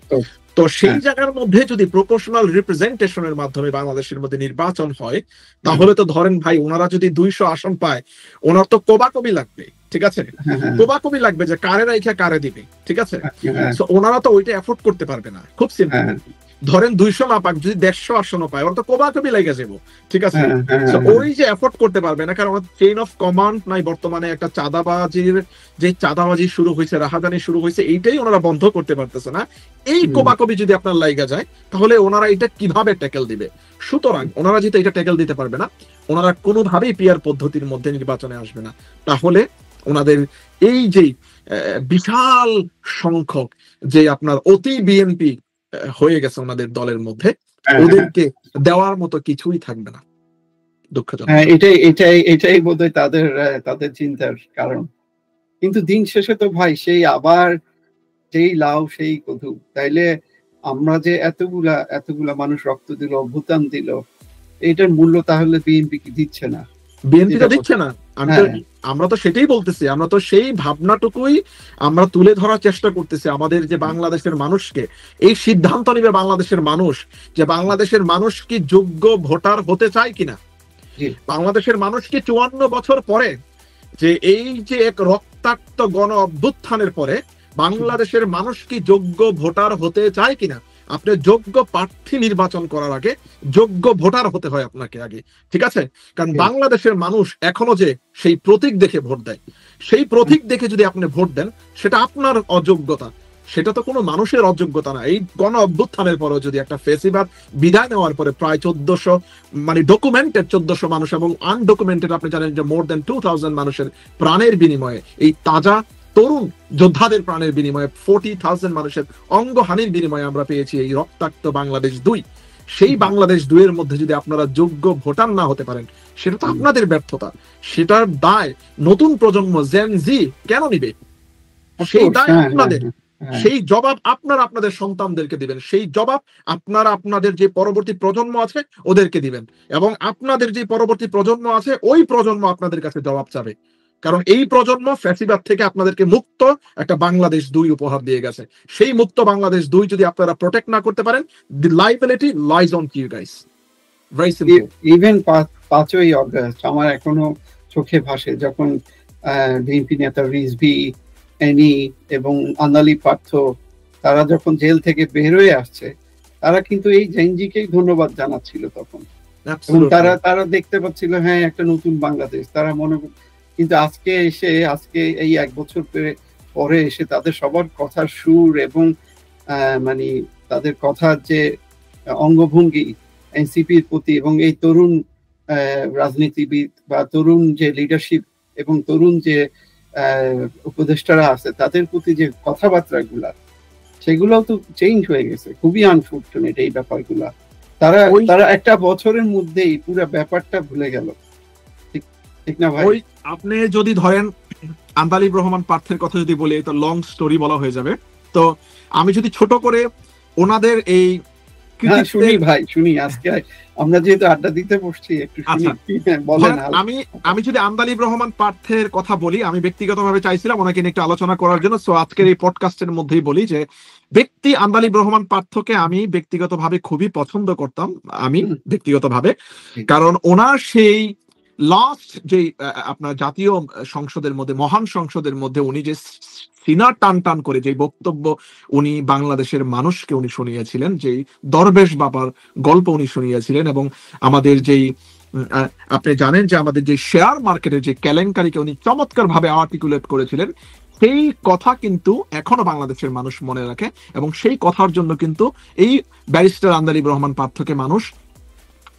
তো সেই জায়গার মধ্যে যদি প্রপোর্শনাল রিপ্রেজেন্টেশনের মাধ্যমে বাংলাদেশের মধ্যে নির্বাচন হয়, তাহলে তো ধরেন ভাই, ওনারা যদি 200 আসন পায়, ওনার তো কোবাকবি লাগবে, ঠিক আছে? কোবাকবি লাগবে যে কারে রাইখা কারে দিবে, ঠিক আছে? ওনারা তো ওইটা এফোর্ড করতে পারবে না। খুব সিম্পল, ধরেন 200 না পাক, যদি 150 আসনও পায়, ওরা তো কোবাকবি লেগে যাবো, ঠিক আছে? ওই যে এফোর্ড করতে পারবে না, কারণ চেইন অফ কমান্ড নাই বর্তমানে। একটা চাঁদাবাজি শুরু হয়েছে, রাহাজানি শুরু হয়েছে, এইটাই ওনারা বন্ধ করতে পারতেছে না। এই কোবাকবি যদি আপনার লাইগা যায়, তাহলে ওনারা এটা কিভাবে ট্যাকেল দিবে? সুতরাং ওনারা যেহেতু এটা ট্যাকেল দিতে পারবে না, ওনারা কোনোভাবেই পিআর পদ্ধতির মধ্যে নির্বাচনে আসবে না। তাহলে ওনাদের এই যে বিশাল সংখ্যক যে আপনার অতি বিএনপি হয়ে গেছে ওনাদের দলের মধ্যে, ওদেরকে দেওয়ার মতো কিছুই থাকবে না। দুঃখজনক। এটাই বোধহয় তাদের চিন্তার কারণ। কিন্তু দিন শেষে তো ভাই সেই আবার যেই লাউ সেই কদু। তাইলে আমরা যে এতগুলা মানুষ রক্ত দিল, অভ্যুত্থান দিল, এটার মূল্য তাহলে বিএনপি কি দিচ্ছে না? বিএনপি তো দিচ্ছে না। আমরা তো সেটাই বলতেছি, আমরা তো সেই ভাবনাটুকুই আমরা তুলে ধরার চেষ্টা করতেছি আমাদের যে বাংলাদেশের মানুষকে। এই সিদ্ধান্ত নিবে বাংলাদেশের মানুষ যে বাংলাদেশের মানুষ কি যোগ্য ভোটার হতে চায় কিনা। বাংলাদেশের মানুষ কি 54 বছর পরে যে এই যে এক রক্তাক্ত গণ অভ্যুত্থানের পরে বাংলাদেশের মানুষ কি যোগ্য ভোটার হতে চায় কিনা, আপনি যোগ্য প্রার্থী নির্বাচন করার আগে যোগ্য ভোটার হতে হয় আপনাকে আগে, ঠিক আছে? কারণ বাংলাদেশের মানুষ এখনো যে সেই প্রতীক দেখে ভোট দেয়, সেই প্রতীক দেখে যদি আপনি ভোট দেন সেটা আপনার অযোগ্যতা, সেটা তো কোনো মানুষের অযোগ্যতা না। এই গণ অভ্যুত্থানের পরেও যদি একটা ফেসিবাদ বিদায় নেওয়ার পরে প্রায় 1400 মানে ডকুমেন্টেড 1400 মানুষ এবং আনডকুমেন্টেড আপনি জানেন যে মোর দেন 2000 মানুষের প্রাণের বিনিময়ে, এই তাজা তরুণ যোদ্ধাদের প্রাণের বিনিময়ে 40,000 মানুষের অঙ্গহানির বিনিময়ে আমরা পেয়েছি এই রক্তাক্ত বাংলাদেশ 2। সেই বাংলাদেশ 2 এর মধ্যে যদি আপনারা যোগ্য ভোটার না হতে পারেন সেটা তো আপনাদের ব্যর্থতা, সেটার দায় নতুন প্রজন্ম জেন জি কেন নিবে? সেই দায় আপনাদের, সেই জবাব আপনারা আপনাদের সন্তানদেরকে দিবেন, সেই জবাব আপনারা আপনাদের যে পরবর্তী প্রজন্ম আছে ওদেরকে দিবেন, এবং আপনাদের যে পরবর্তী প্রজন্ম আছে ওই প্রজন্ম আপনাদের কাছে জবাব চাবে। কারণ এই প্রজন্ম ফ্যাসিবাদ থেকে আপনাদেরকে মুক্ত একটা বাংলাদেশ 2 উপহার দিয়ে গেছে। সেই মুক্ত বাংলাদেশ 2 যদি আপনারা প্রোটেক্ট না করতে পারেন, the liability lies on you guys. Very simple. Even 5ই অগস্ট আমার এখনো চোখে ভাসে যখন বিএনপি নেতা রিজভী, এনি এবং আন্দালি পার্থ তারা যখন জেল থেকে বের হয়ে আসছে, তারা কিন্তু এই জেনজিকেই ধন্যবাদ জানাচ্ছিল তখন, এবং তারা দেখতে পাচ্ছিল হ্যাঁ একটা নতুন বাংলাদেশ তারা মনে। কিন্তু আজকে এই 1 বছর পরে এসে তাদের সবার কথার সুর এবং মানে তাদের কথার যে অঙ্গভঙ্গি এনসিপির প্রতি এবং এই তরুণ রাজনীতিবিদ বা তরুণ যে লিডারশিপ এবং তরুণ যে উপদেষ্টারা আছে তাদের প্রতি যে কথাবার্তা গুলা, সেগুলোও তো চেঞ্জ হয়ে গেছে। খুবই আনফর্চুনেট এই ব্যাপারগুলা। তারা একটা বছরের মধ্যেই পুরো ব্যাপারটা ভুলে গেল, ঠিক না ভাই? আপনি যদি ধরেন আন্দালিব রহমান পার্থের কথা যদি বলি তো লং স্টোরি বলা হয়ে যাবে। তো আমি যদি ছোট করে ওনাদের এই শুনি আজকে আমরা যেহেতু আড্ডা দিতে বসছি একটু বলেন। আমি যদি আন্দালিব রহমান পার্থের কথা বলি, আমি ব্যক্তিগতভাবে চাইছিলাম ওনাকে নিয়ে একটু আলোচনা করার জন্য। সো আজকের এই পডকাস্টের মধ্যেই বলি যে ব্যক্তি আন্দালিব রহমান পার্থকে আমি ব্যক্তিগতভাবে খুবই পছন্দ করতাম, আমি ব্যক্তিগতভাবে, কারণ ওনার সেই লাস্ট যে আপনার জাতীয় সংসদের মধ্যে, মহান সংসদের মধ্যে উনি যে সিনা টান টান করে যে বক্তব্য উনি বাংলাদেশের মানুষকে উনি শুনিয়েছিলেন, যে দরবেশ বাবার গল্প উনি শুনিয়েছিলেন, এবং আমাদের যেই আপনি জানেন যে আমাদের যে শেয়ার মার্কেটের যে কেলেঙ্কারিকে উনি চমৎকার ভাবে আর্টিকুলেট করেছিলেন, সেই কথা কিন্তু এখনো বাংলাদেশের মানুষ মনে রাখে, এবং সেই কথার জন্য কিন্তু এই ব্যারিস্টার আন্দালিব রহমান পার্থকে মানুষ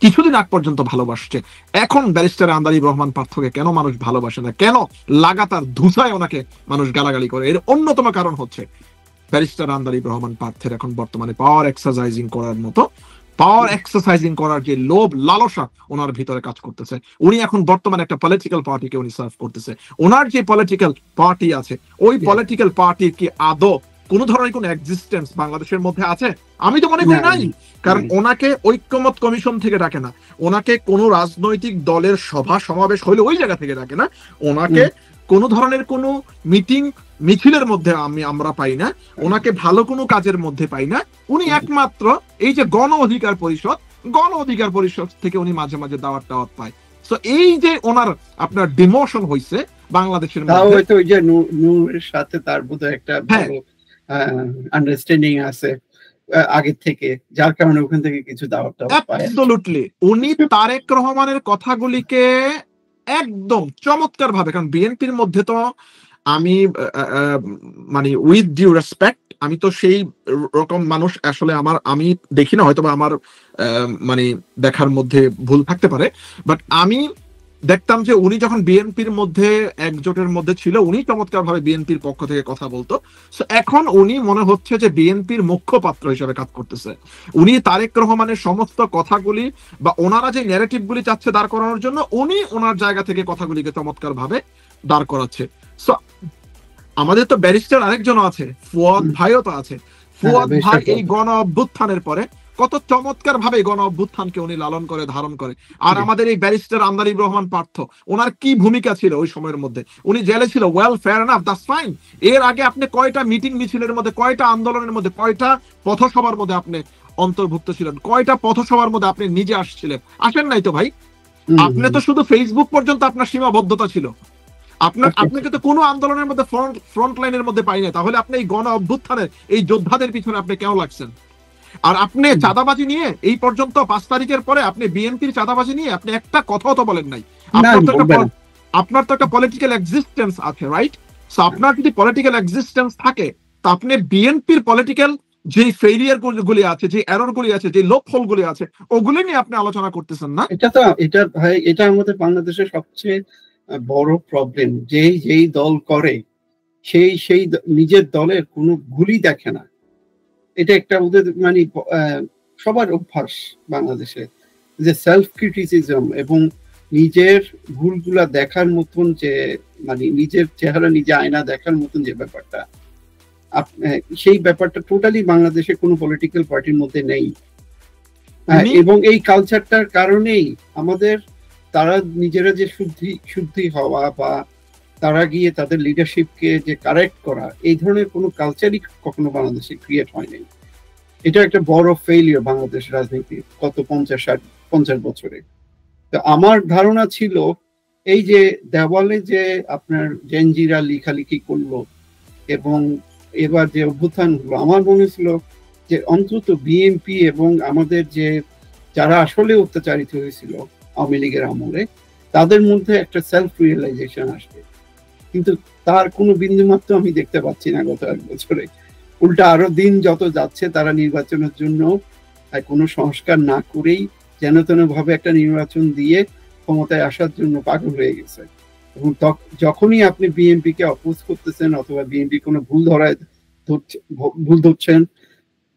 কিছুদিন আগ পর্যন্ত ভালোবাসছে। এখন ব্যারিস্টার আন্দালিব রহমান পার্থকে কেন মানুষ ভালোবাসে না, কেন লাগাতার ধুসায় ওনাকে মানুষ গালাগালি করে? এর অন্যতম কারণ হচ্ছে ব্যারিস্টার আন্দালিব রহমান পার্থের এখন বর্তমানে পাওয়ার এক্সারসাইজিং করার যে লোভ লালসা ওনার ভিতরে কাজ করতেছে। উনি এখন বর্তমানে একটা পলিটিক্যাল পার্টিকে উনি সার্ভ করতেছে। ওনার যে পলিটিক্যাল পার্টি আছে, ওই পলিটিক্যাল পার্টির কি আদৌ কোন ধরনের কোন এক্সিস্টেন্স বাংলাদেশের মধ্যে আছে? আমি তো মনে করি নাই। কারণ ওনাকে ঐক্যমত কমিশন থেকে ডাকে না, ওনাকে কোন রাজনৈতিক দলের সভা সমাবেশ হইলে ওই জায়গা থেকে ডাকে না, ওনাকে কোন ধরনের কোন মিটিং মিছিলের মধ্যে আমরা পাই না, ওনাকে ভালো কোনো কাজের মধ্যে পাই না। উনি একমাত্র এই যে গণ অধিকার পরিষদ থেকে উনি মাঝে মাঝে দাওয়াত পায়। তো এই যে ওনার আপনার ডিমোশন হইছে বাংলাদেশের মধ্যে, হয়তো ওই যে নূরের সাথে তার বোধহয় একটা ভালো আন্ডারস্ট্যান্ডিং আছে আগে থেকে, যার কারণে ওখান থেকে কিছু দাওয়াত পায়। অ্যাবসলিউটলি উনি তারেক রহমানের কথাগুলিকে একদম চমৎকার ভাবে, কারণ বিএনপির মধ্যে তো আমি মানে উইথ ডিউ রেসপেক্ট, আমি তো সেই রকম মানুষ আসলে আমি দেখি না, হয়তো আমার মানে দেখার মধ্যে ভুল থাকতে পারে, বাট আমি দেখতাম যে উনি যখন বিএনপির মধ্যে একজোটের মধ্যে ছিল উনি চমৎকার ভাবে বিএনপির পক্ষ থেকে কথা বলতো। এখন উনি মনে হচ্ছে যে বিএনপির মুখ্যপাত্র হিসেবে কাজ করতেছে। উনি তারেক রহমানের সমস্ত কথাগুলি বা ওনারা যে ন্যারেটিভ গুলি চাচ্ছে দাঁড় করানোর জন্য উনি ওনার জায়গা থেকে কথাগুলিকে চমৎকার ভাবে দাঁড় করাচ্ছে। সো আমাদের তো ব্যারিস্টার আরেকজন আছে, ফুয়াদ ভাইও তো আছে। ফুয়াদ ভাই এই গণ অভ্যুত্থানের পরে কত চমৎকার ভাবে গণ অভ্যুত্থানকে উনি লালন করে ধারণ করে। আর আমাদের এই ব্যারিস্টার আন্দালিব রহমান পার্থ, ওনার কি ভূমিকা ছিল ওই সময়ের মধ্যে? উনি জেলে ছিল, well fair enough, that's fine. এর আগে আপনি কয়টা মিটিং মিছিলের মধ্যে, কয়টা আন্দোলনের মধ্যে, কয়টা পথসভার মধ্যে আপনি অন্তর্ভুক্ত ছিলেন? কয়টা পথসভার মধ্যে আপনি নিজে আসছিলেন? আসেন নাই তো ভাই। আপনি তো শুধু ফেসবুক পর্যন্ত আপনার সীমাবদ্ধতা ছিল। আপনাকে তো কোনো আন্দোলনের মধ্যে ফ্রন্ট লাইনের মধ্যে পাই না, তাহলে আপনি এই গণ অভ্যুত্থানের এই যোদ্ধাদের পিছনে আপনি কেন লাগছেন? আর আপনি চাঁদাবাজি নিয়ে এই পর্যন্ত 5 তারিখের পরে আপনি বিএনপির চাঁদাবাজি নিয়ে আপনি একটা কথাও তো বলেন নাই। আপনার তো একটা পলিটিক্যাল এক্সিস্টেন্স আছে, রাইট? সো আপনার যদি পলিটিক্যাল এক্সিস্টেন্স থাকে, তা আপনি বিএনপির পলিটিক্যাল যে ফেইলিয়ার গুলি আছে, যে এরর গুলি আছে, যে লোপ হোল গুলি আছে, ওগুলি নিয়ে আপনি আলোচনা করতেছেন না। এটা ভাই, এটা আমাদের বাংলাদেশের সবচেয়ে বড় প্রবলেম। যেই দল করে সেই নিজের দলের কোনো ভুলই দেখে না। এটা একটা ওদের মানে সবার অভ্যাস বাংলাদেশে, যে সেলফ ক্রিটিসিজম এবং নিজের ভুলগুলা দেখার মতন, যে মানে নিজের চেহারা নিজে আয়না দেখার মতন যে ব্যাপারটা, সেই ব্যাপারটা টোটালি বাংলাদেশে কোনো পলিটিক্যাল পার্টির মধ্যে নেই। এবং এই কালচারটার কারণেই আমাদের, তারা নিজেরা যে শুদ্ধি হওয়া বা তারা গিয়ে তাদের লিডারশিপকে যে কারেক্ট করা, এই ধরনের কোনো কালচারই কখনো বাংলাদেশে ক্রিয়েট হয়নি। এটা একটা বড় ফেইলিয়ার বাংলাদেশ রাজনীতির গত 50 বছরে। তো আমার ধারণা ছিল, এই যে দেওয়ালে যে আপনার জেনজিরা লেখালেখি করলো এবং এবার যে অভ্যুত্থান হলো, আমার মনে ছিল যে অন্তত বিএনপি এবং আমাদের যে যারা আসলে অত্যাচারিত হয়েছিল আওয়ামী লীগের আমলে, তাদের মধ্যে একটা সেলফ রিয়েলাইজেশন আসবে। কিন্তু তার কোনো বিন্দুমাত্র আমি দেখতে পাচ্ছি না গত 1 বছরে। উল্টা আরো দিন যত যাচ্ছে, তারা নির্বাচনের জন্য কোনো সংস্কার না করেই যেন তেন ভাবে একটা নির্বাচন দিয়ে ক্ষমতায় আসার জন্য পাগল হয়ে গেছে। এবং যখনই আপনি বিএনপি কে অপোজ করতেছেন অথবা বিএনপি কোনো ভুল ধরছেন,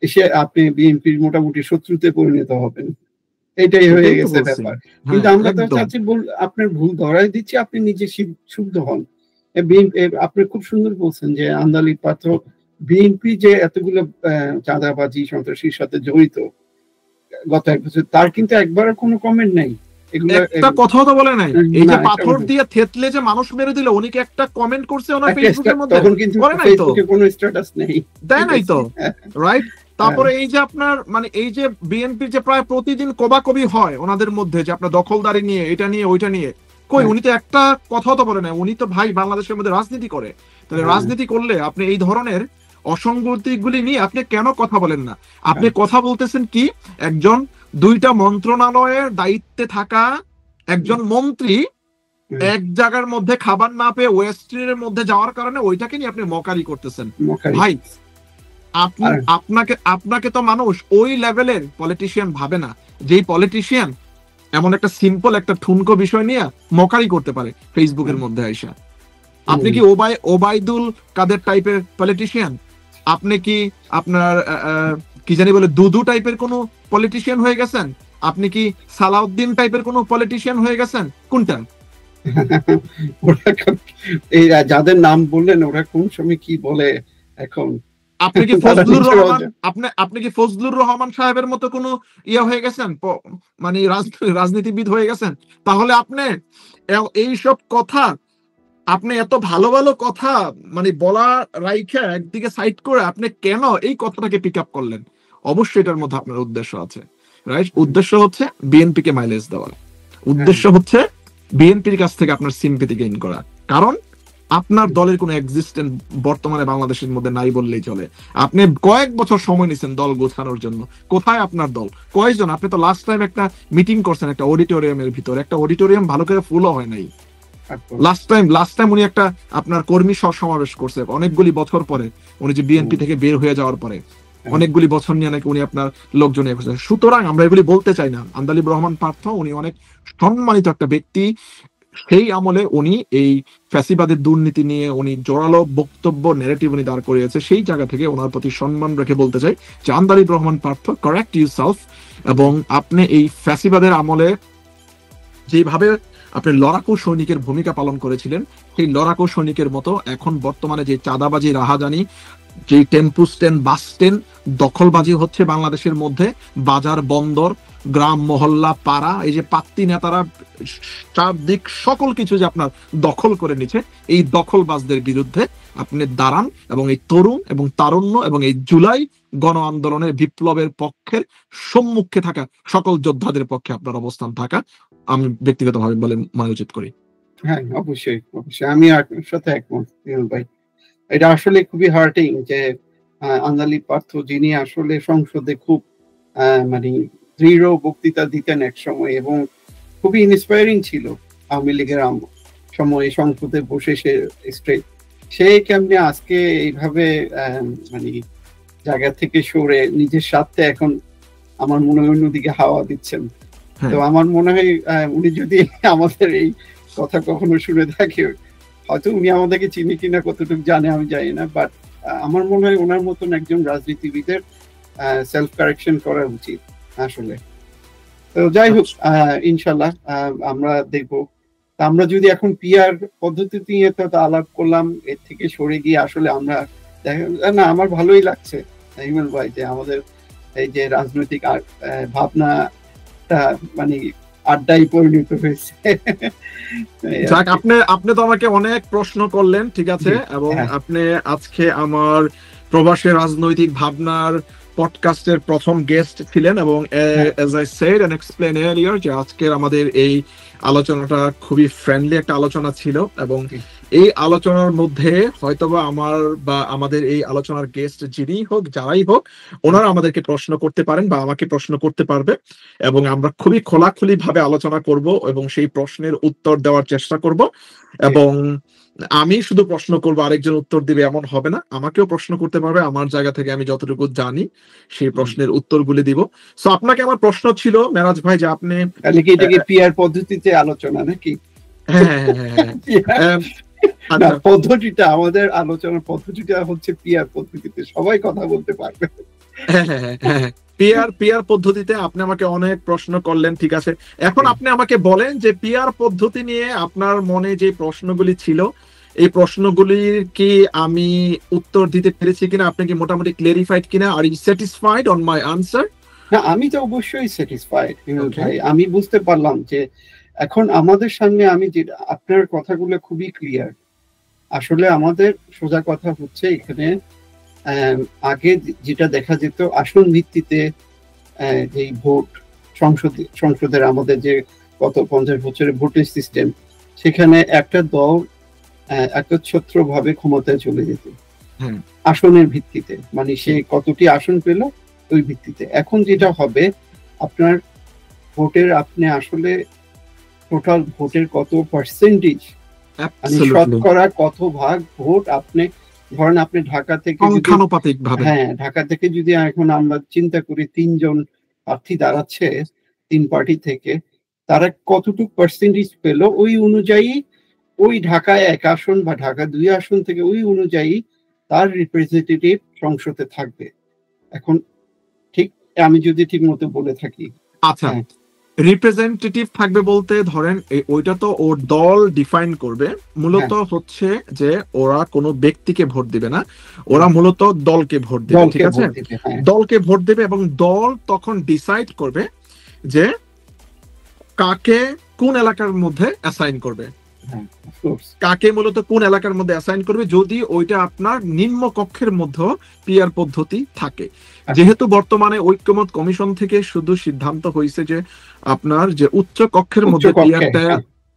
এসে আপনি বিএনপির মোটামুটি শত্রুতে পরিণত হবেন। এটাই হয়ে গেছে ব্যাপার। কিন্তু আমরা তো চাচ্ছি আপনার ভুল ধরাই দিচ্ছি, আপনি নিজে শুদ্ধ হন। আপনি খুব সুন্দর বলছেন যে আন্দালি পাত্র, বিএনপি যে এতগুলো চাঁদাবাজি সন্ত্রাসীর সাথে জড়িত গত 1 বছর, তার কিন্তু একবার কোনো কমেন্ট নাই। একটা কথাও তো বলে নাই। এই যে পাথর দিয়ে থেতলে যে মানুষ মেরে দিল, উনি কি একটা কমেন্ট করছে ওনার ফেসবুকের মধ্যে? তখন কিন্তু ফেসবুকে কোনো স্ট্যাটাস নেই, দেয় নাই তো, রাইট? তারপরে এই যে আপনার মানে এই যে বিএনপির যে প্রায় প্রতিদিন কবাকবি হয় ওনাদের মধ্যে, যে আপনার দখলদারি নিয়ে, এটা নিয়ে, ওইটা নিয়ে, কই উনি তো একটা কথাও তো বলে নাই। উনি তো ভাই বাংলাদেশের মধ্যে রাজনীতি করে, তাহলে রাজনীতি করলে আপনি এই ধরনের অসঙ্গতিগুলি নিয়ে আপনি কেন কথা বলেন না? আপনি কথা বলতেছেন কি, একজন 2টা মন্ত্রণালয়ের দায়িত্বে থাকা একজন মন্ত্রী এক জায়গার মধ্যে খাবার না পেয়ে ওয়েস্টার্নের মধ্যে যাওয়ার কারণে ওইটাকে নিয়ে আপনি মকারি করতেছেন। ভাই আপনাকে তো মানুষ ওই লেভেলের পলিটিশিয়ান ভাবে না, যেই পলিটিশিয়ান এমন একটা সিম্পল একটা ঠুনকো বিষয় নিয়ে মকারি করতে পারে ফেসবুকের মধ্যে আইসা। আপনি কি ওবায়দুল কাদের টাইপের পলিটিশিয়ান? আপনি কি আপনার কি জানি বলে দুদু টাইপের কোন পলিটিশিয়ান হয়ে গেছেন? আপনি কি সালাউদ্দিন টাইপের কোন পলিটিশিয়ান হয়ে গেছেন? কোনটা? যাদের নাম বললেন ওরা কোন সময় কি বলে এখন? আপনি কি ফজলুর রহমান সাহেবের মতো কোন ইয়া হয়ে গেছেন, মানে রাজনীতিবিদ হয়ে গেছেন? তাহলে আপনি এইসব কথা, আপনি এত ভালো ভালো কথা মানে বলা রাইখা একদিকে সাইড করে আপনি কেন এই কথাটাকে পিক আপ করলেন? অবশ্যই এটার মধ্যে আপনার উদ্দেশ্য আছে, রাইট? উদ্দেশ্য হচ্ছে বিএনপি কে মাইলেজ দেওয়া, উদ্দেশ্য হচ্ছে বিএনপির কাছ থেকে আপনার সিম্পেথি গেইন করা। কারণ আপনার দলের কোনো এক্সিস্টেন্স বর্তমানে বাংলাদেশের মধ্যে নাই বললেই চলে। আপনি কয়েক বছর সময় নিছেন দল গোছানোর জন্য। কোথায় আপনার দল? কয়েকজন? আপনি তো লাস্ট টাইম একটা মিটিং করছেন একটা অডিটোরিয়ামের ভিতর, একটা অডিটোরিয়াম ভালো করে ফুলও হয় নাই। লাস্ট টাইম উনি একটা আপনার কর্মী সমাবেশ করছে অনেকগুলি বছর পরে, উনি যে বিএনপি থেকে বের হয়ে যাওয়ার পরে অনেকগুলি বছর নিয়ে নাকি উনি আপনার লোকজন। সুতরাং আমরা এগুলি বলতে চাই না। আন্দালিব রহমান পার্থ উনি অনেক সম্মানিত একটা ব্যক্তি। সেই আমলে উনি এই ফ্যাসিবাদের দুর্নীতি নিয়ে উনি জোরালো বক্তব্য, নেগেটিভ উনি দাঁড় করিয়েছে। সেই জায়গা থেকে ওনার প্রতি সম্মান রেখে বলতে চাই যে আন্দালিব রহমান পার্থ, কারেক্ট ইউরসেলফ। এবং আপনি এই ফ্যাসিবাদের আমলে যেভাবে আপনি লড়াকু সৈনিকের ভূমিকা পালন করেছিলেন, সেই লড়াকু সৈনিকের মতো এখন বর্তমানে যে চাঁদাবাজি, রাহাজানি, যে টেম্পু স্ট্যান্ড, বাস স্ট্যান্ড দখলবাজি হচ্ছে বাংলাদেশের মধ্যে, বাজার, বন্দর, গ্রাম, মহল্লা, পাড়া, এই যে পাত্তি নেতারা চারদিক সকল কিছু যে আপনার দখল করে নিচ্ছে, এই দখলবাজদের বিরুদ্ধে আপনি দাঁড়ান এবং এই তরুণ এবং তারুণ্য এবং এই জুলাই গণ আন্দোলনের বিপ্লবের পক্ষের সম্মুখে থাকা সকল যোদ্ধাদের পক্ষে আপনার অবস্থান থাকা আমি ব্যক্তিগতভাবে বলে মনে উচিত করি। হ্যাঁ, অবশ্যই অবশ্যই আমি আপনার সাথে একমত ভাই। এটা আসলে খুবই হার্টিং যে আন্দালি পার্থ, যিনি আসলে সংসদে খুব মানে দৃঢ় বক্তৃতা দিতেন এক সময় এবং খুবই ইন্সপায়ারিং ছিল আওয়ামী লীগের সময় সংসদে বসে সে কেমনে আজকে এইভাবে মানে জায়গা থেকে সরে নিজের স্বার্থে এখন আমার মনে হয় অন্যদিকে হাওয়া দিচ্ছেন। তো আমার মনে হয় উনি যদি আমাদের এই কথা কখনো শুনে থাকে, হয়তো উনি আমাদেরকে চিনি কিনা কতটুকু জানে আমি জানি না, বাট আমার মনে হয় ওনার মতন একজন রাজনীতিবিদের সেলফ কারেকশন করা উচিত আসলে। তো যাই হোক, ইনশাল্লাহ আমরা দেখবো। আমরা যদি এখন পিআর পদ্ধতি নিয়ে তো আলাপ করলাম, এর থেকে সরে গিয়ে আসলে আমরা না, আমার ভালোই লাগছে ইমন ভাই যে আমাদের এই যে রাজনৈতিক ভাবনাটা মানে আড্ডায় পরিণত হয়েছে। যাক, আপনি তো আমাকে অনেক প্রশ্ন করলেন, ঠিক আছে, এবং আপনি আজকে আমার প্রবাসী রাজনৈতিক ভাবনার পডকাস্টের প্রথম গেস্ট ছিলেন এবং as I said and explained earlier যে আজকের আমাদের এই আলোচনাটা খুবই ফ্রেন্ডলি একটা আলোচনা ছিল এবং এই আলোচনার মধ্যে হয়তোবা আমার বা আমাদের এই আলোচনার গেস্ট যিনি হোক, যারাই হোক, ওনারা আমাদেরকে প্রশ্ন করতে পারেন বা আমাকে প্রশ্ন করতে পারবে এবং আমরা খুবই খোলাখুলি ভাবে আলোচনা করব এবং সেই প্রশ্নের উত্তর দেওয়ার চেষ্টা করব। এবং আমি শুধু প্রশ্ন করবো, আরেকজন উত্তর দিবে এমন হবে না, আমাকেও প্রশ্ন করতে পারবে, আমার জায়গা থেকে আমি যতটুকু জানি সেই প্রশ্নের উত্তরগুলি দিব। সো আপনাকে আমার প্রশ্ন ছিল মেরাজ ভাই যে আপনি পিআর পদ্ধতিতে আলোচনা নাকি? হ্যাঁ, পদ্ধতিটা, আমাদের আলোচনার পদ্ধতিটা হচ্ছে পিআর পদ্ধতিতে, সবাই কথা বলতে পারবে। পিআর পদ্ধতিতে আপনি আমাকে অনেক প্রশ্ন করলেন, ঠিক আছে। এখন আপনি আমাকে বলেন যে পিআর পদ্ধতি নিয়ে আপনার মনে যে প্রশ্নগুলি ছিল, এই প্রশ্নগুলির কি আমি উত্তর দিতে পেরেছি কিনা, আপনি কি মোটামুটি ক্লিয়ারিফাইড কিনা, are you satisfied on my answer? না, আমি তো অবশ্যই স্যাটিসফাইড ভাই। আমি বুঝতে পারলাম যে এখন আমাদের সামনে আমি যে আপনার কথাগুলো খুবই ক্লিয়ার। আসলে আমাদের সোজা কথা হচ্ছে এখানে আগে যেটা দেখা যেত আসন ভিত্তিতে যে ভোট, সংসদের আমাদের যে গত 50 বছরের ভোটের সিস্টেম, সেখানে একটা দল একচ্ছত্র ভাবে ক্ষমতায় চলে যেত আসনের ভিত্তিতে, মানে সে কতটি আসন পেল ওই ভিত্তিতে। এখন যেটা হবে, আপনার ভোটের, আপনি আসলে টোটাল ভোটের কত পার্সেন্টেজ, মানে শতকরা কত ভাগ ভোট আপনি ধরেন, আপনি ঢাকা থেকে ঢাকা থেকে যদি এখন আমরা চিন্তা করি 3 জন প্রার্থী দাঁড়াচ্ছে 3 পার্টি থেকে, তারা কতটুকু পার্সেন্টেজ পেল, ওই অনুযায়ী ওই ঢাকায় 1 আসন বা ঢাকা 2 আসন থেকে ওই অনুযায়ী তার রিপ্রেজেন্টেটিভ সংসদে থাকবে। এখন ঠিক আমি যদি ঠিক মতো বলে থাকি, আচ্ছা, রিপ্রেজেন্টেটিভ থাকবে বলতে ধরেন ওইটা তো ওর দল ডিফাইন করবে, মূলত হচ্ছে যে ওরা কোনো ব্যক্তিকে ভোট দিবে না, ওরা মূলত দলকে ভোট দিবে, ঠিক আছে, দলকে ভোট দেবে এবং দল তখন ডিসাইড করবে যে কাকে কোন এলাকার মধ্যে অ্যাসাইন করবে, কাকে মূলত কোন এলাকার মধ্যে অ্যাসাইন করবে, যদি ওইটা আপনার নিম্ন কক্ষের মধ্যে পিআর পদ্ধতি থাকে। যেহেতু বর্তমানে ঐক্যমত কমিশন থেকে শুধু সিদ্ধান্ত হয়েছে যে আপনার যে উচ্চ কক্ষের মধ্যে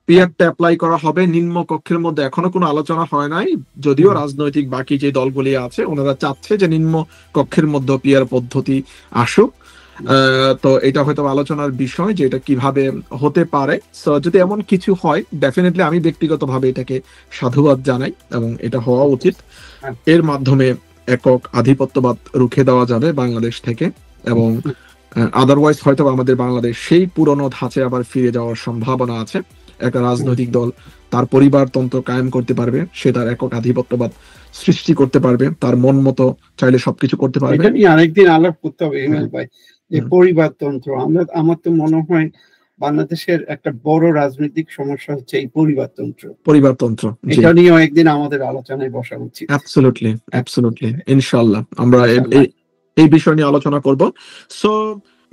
পিআরটা অ্যাপ্লাই করা হবে, নিম্ন কক্ষের মধ্যে এখনো কোনো আলোচনা হয় নাই, যদিও রাজনৈতিক বাকি যে দলগুলি আছে ওনারা চাচ্ছে যে নিম্ন কক্ষের মধ্যে পিআর পদ্ধতি আসুক। তো এটা হয়তো আলোচনার বিষয় যে এটা কিভাবে হতে পারে। সো যদি এমন কিছু হয়, ডেফিনেটলি আমি ব্যক্তিগতভাবে এটাকে সাধুবাদ জানাই এবং এটা হওয়া উচিত। এর মাধ্যমে একক আধিপত্যবাদ রুখে দেওয়া যাবে বাংলাদেশ থেকে এবং আদারওয়াইজ হয়তো আমাদের বাংলাদেশ সেই পুরনো ধাঁচে আবার ফিরে যাওয়ার সম্ভাবনা আছে। একটা রাজনৈতিক দল তার পরিবারতন্ত্র কায়েম করতে পারবে, সে তার একক আধিপত্যবাদ সৃষ্টি করতে পারবে, তার মন মতো চাইলে সবকিছু করতে পারবে। এটা নিয়ে আরেকদিন আলাপ করতে হবে ভাই, যে পরিবারতন্ত্র। আমার তো মনে হয় বাংলাদেশের একটা বড় রাজনৈতিক সমস্যা হচ্ছে এই পরিবারতন্ত্র। এটা নিয়ে একদিন আমাদের আলোচনায় বসা উচিত। অ্যাবসলিউটলি ইনশাআল্লাহ আমরা এই বিষয় নিয়ে আলোচনা করব। সো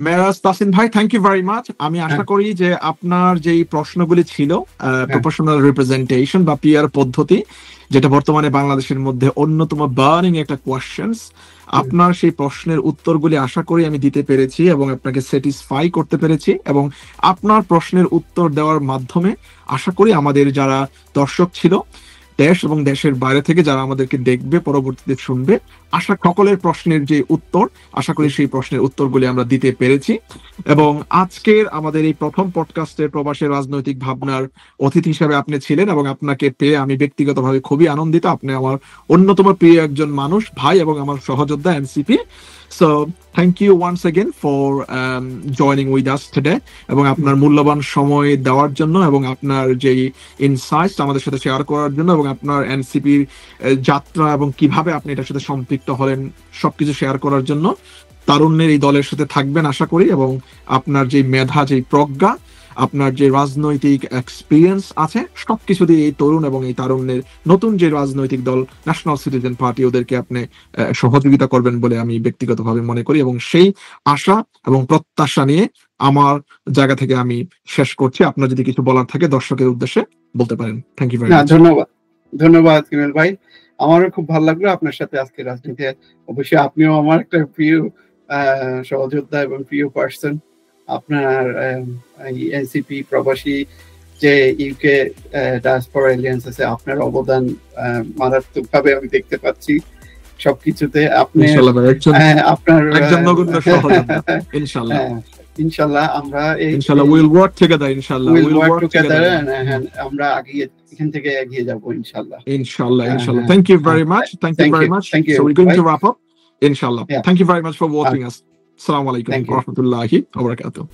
মেরাজ তাসিন ভাই, থ্যাংক ইউ ভেরি মাচ। আমি আশা করি যে আপনার যেই প্রশ্নগুলি ছিল, প্রপোর্শনাল রিপ্রেজেন্টেশন বা পিআর পদ্ধতি, যেটা বর্তমানে বাংলাদেশের মধ্যে অন্যতম বার্নিং একটা কোয়েশ্চেনস, আপনার সেই প্রশ্নের উত্তরগুলি আশা করি আমি দিতে পেরেছি এবং আপনাকে স্যাটিসফাই করতে পেরেছি, এবং আপনার প্রশ্নের উত্তর দেওয়ার মাধ্যমে আশা করি আমাদের যারা দর্শক ছিল দেশ এবং দেশের বাইরে থেকে যারা আমাদেরকে দেখবে, পরবর্তীতে শুনবে, সকলের প্রশ্নের যে উত্তর, আশা করি সেই প্রশ্নের উত্তরগুলি আমরা দিতে পেরেছি। এবং আজকের আমাদের এই প্রথম পডকাস্টের প্রবাসের রাজনৈতিক ভাবনার অতিথি হিসেবে আপনি ছিলেন, এবং আপনাকে পেয়ে আমি ব্যক্তিগতভাবে খুবই আনন্দিত। আপনি আমার অন্যতম প্রিয় একজন মানুষ, ভাই এবং আমার সহযোদ্ধা NCP. So thank you once again for joining with us today, এবং আপনার মূল্যবান সময় দেওয়ার জন্য এবং আপনার যেই ইনসাইটস আমাদের সাথে শেয়ার করার জন্য, এবং আপনার এনসিপির যাত্রা এবং কিভাবে আপনি এটার সাথে সম্পৃক্ত হলেন সবকিছু শেয়ার করার জন্য। তারুণ্যের এই দলের সাথে থাকবেন আশা করি, এবং আপনার যে মেধা, যে প্রজ্ঞা, আপনার যে রাজনৈতিক এক্সপিরিয়েন্স আছে, সবকিছু দিয়ে এই তরুণ এবং এই তারুণ্যের নতুন যে রাজনৈতিক দল ন্যাশনাল সিটিজেন পার্টি, ওদেরকে আপনি সহযোগিতা করবেন বলে আমি ব্যক্তিগতভাবে মনে করি, এবং সেই আশা এবং প্রত্যাশা নিয়ে আমার জায়গা থেকে আমি শেষ করছি। আপনার যদি কিছু বলার থাকে দর্শকের উদ্দেশ্যে বলতে পারেন। Thank you very much. ধন্যবাদ কিমেল ভাই, আমারও খুব ভালো লাগলো আপনার সাথে আজকে রাজনীতি। অবশ্যই আপনিও আমার একটা প্রিয় সহযোদ্ধা এবং প্রিয় পার্সন। আপনার এনসিপি প্রবাসী যে ইউকে ডায়াসপোরা এলিয়েন্স আছে, আপনার অবদান মারাত্মক ভাবে আমি দেখতে পাচ্ছি সবকিছুতে। আপনি আপনার ইনশাআল্লাহ আমরা উইল ওয়ার্ক টুগেদার, ইনশাআল্লাহ উইল ওয়ার্ক টুগেদার, আমরা এখান থেকে এগিয়ে যাব ইনশাআল্লাহ। Thank you very much. Thank you very much. So we're going to wrap up, inshallah. Thank you very much for watching us. Assalamu alaikum wa rahmatullahi wa barakatuh.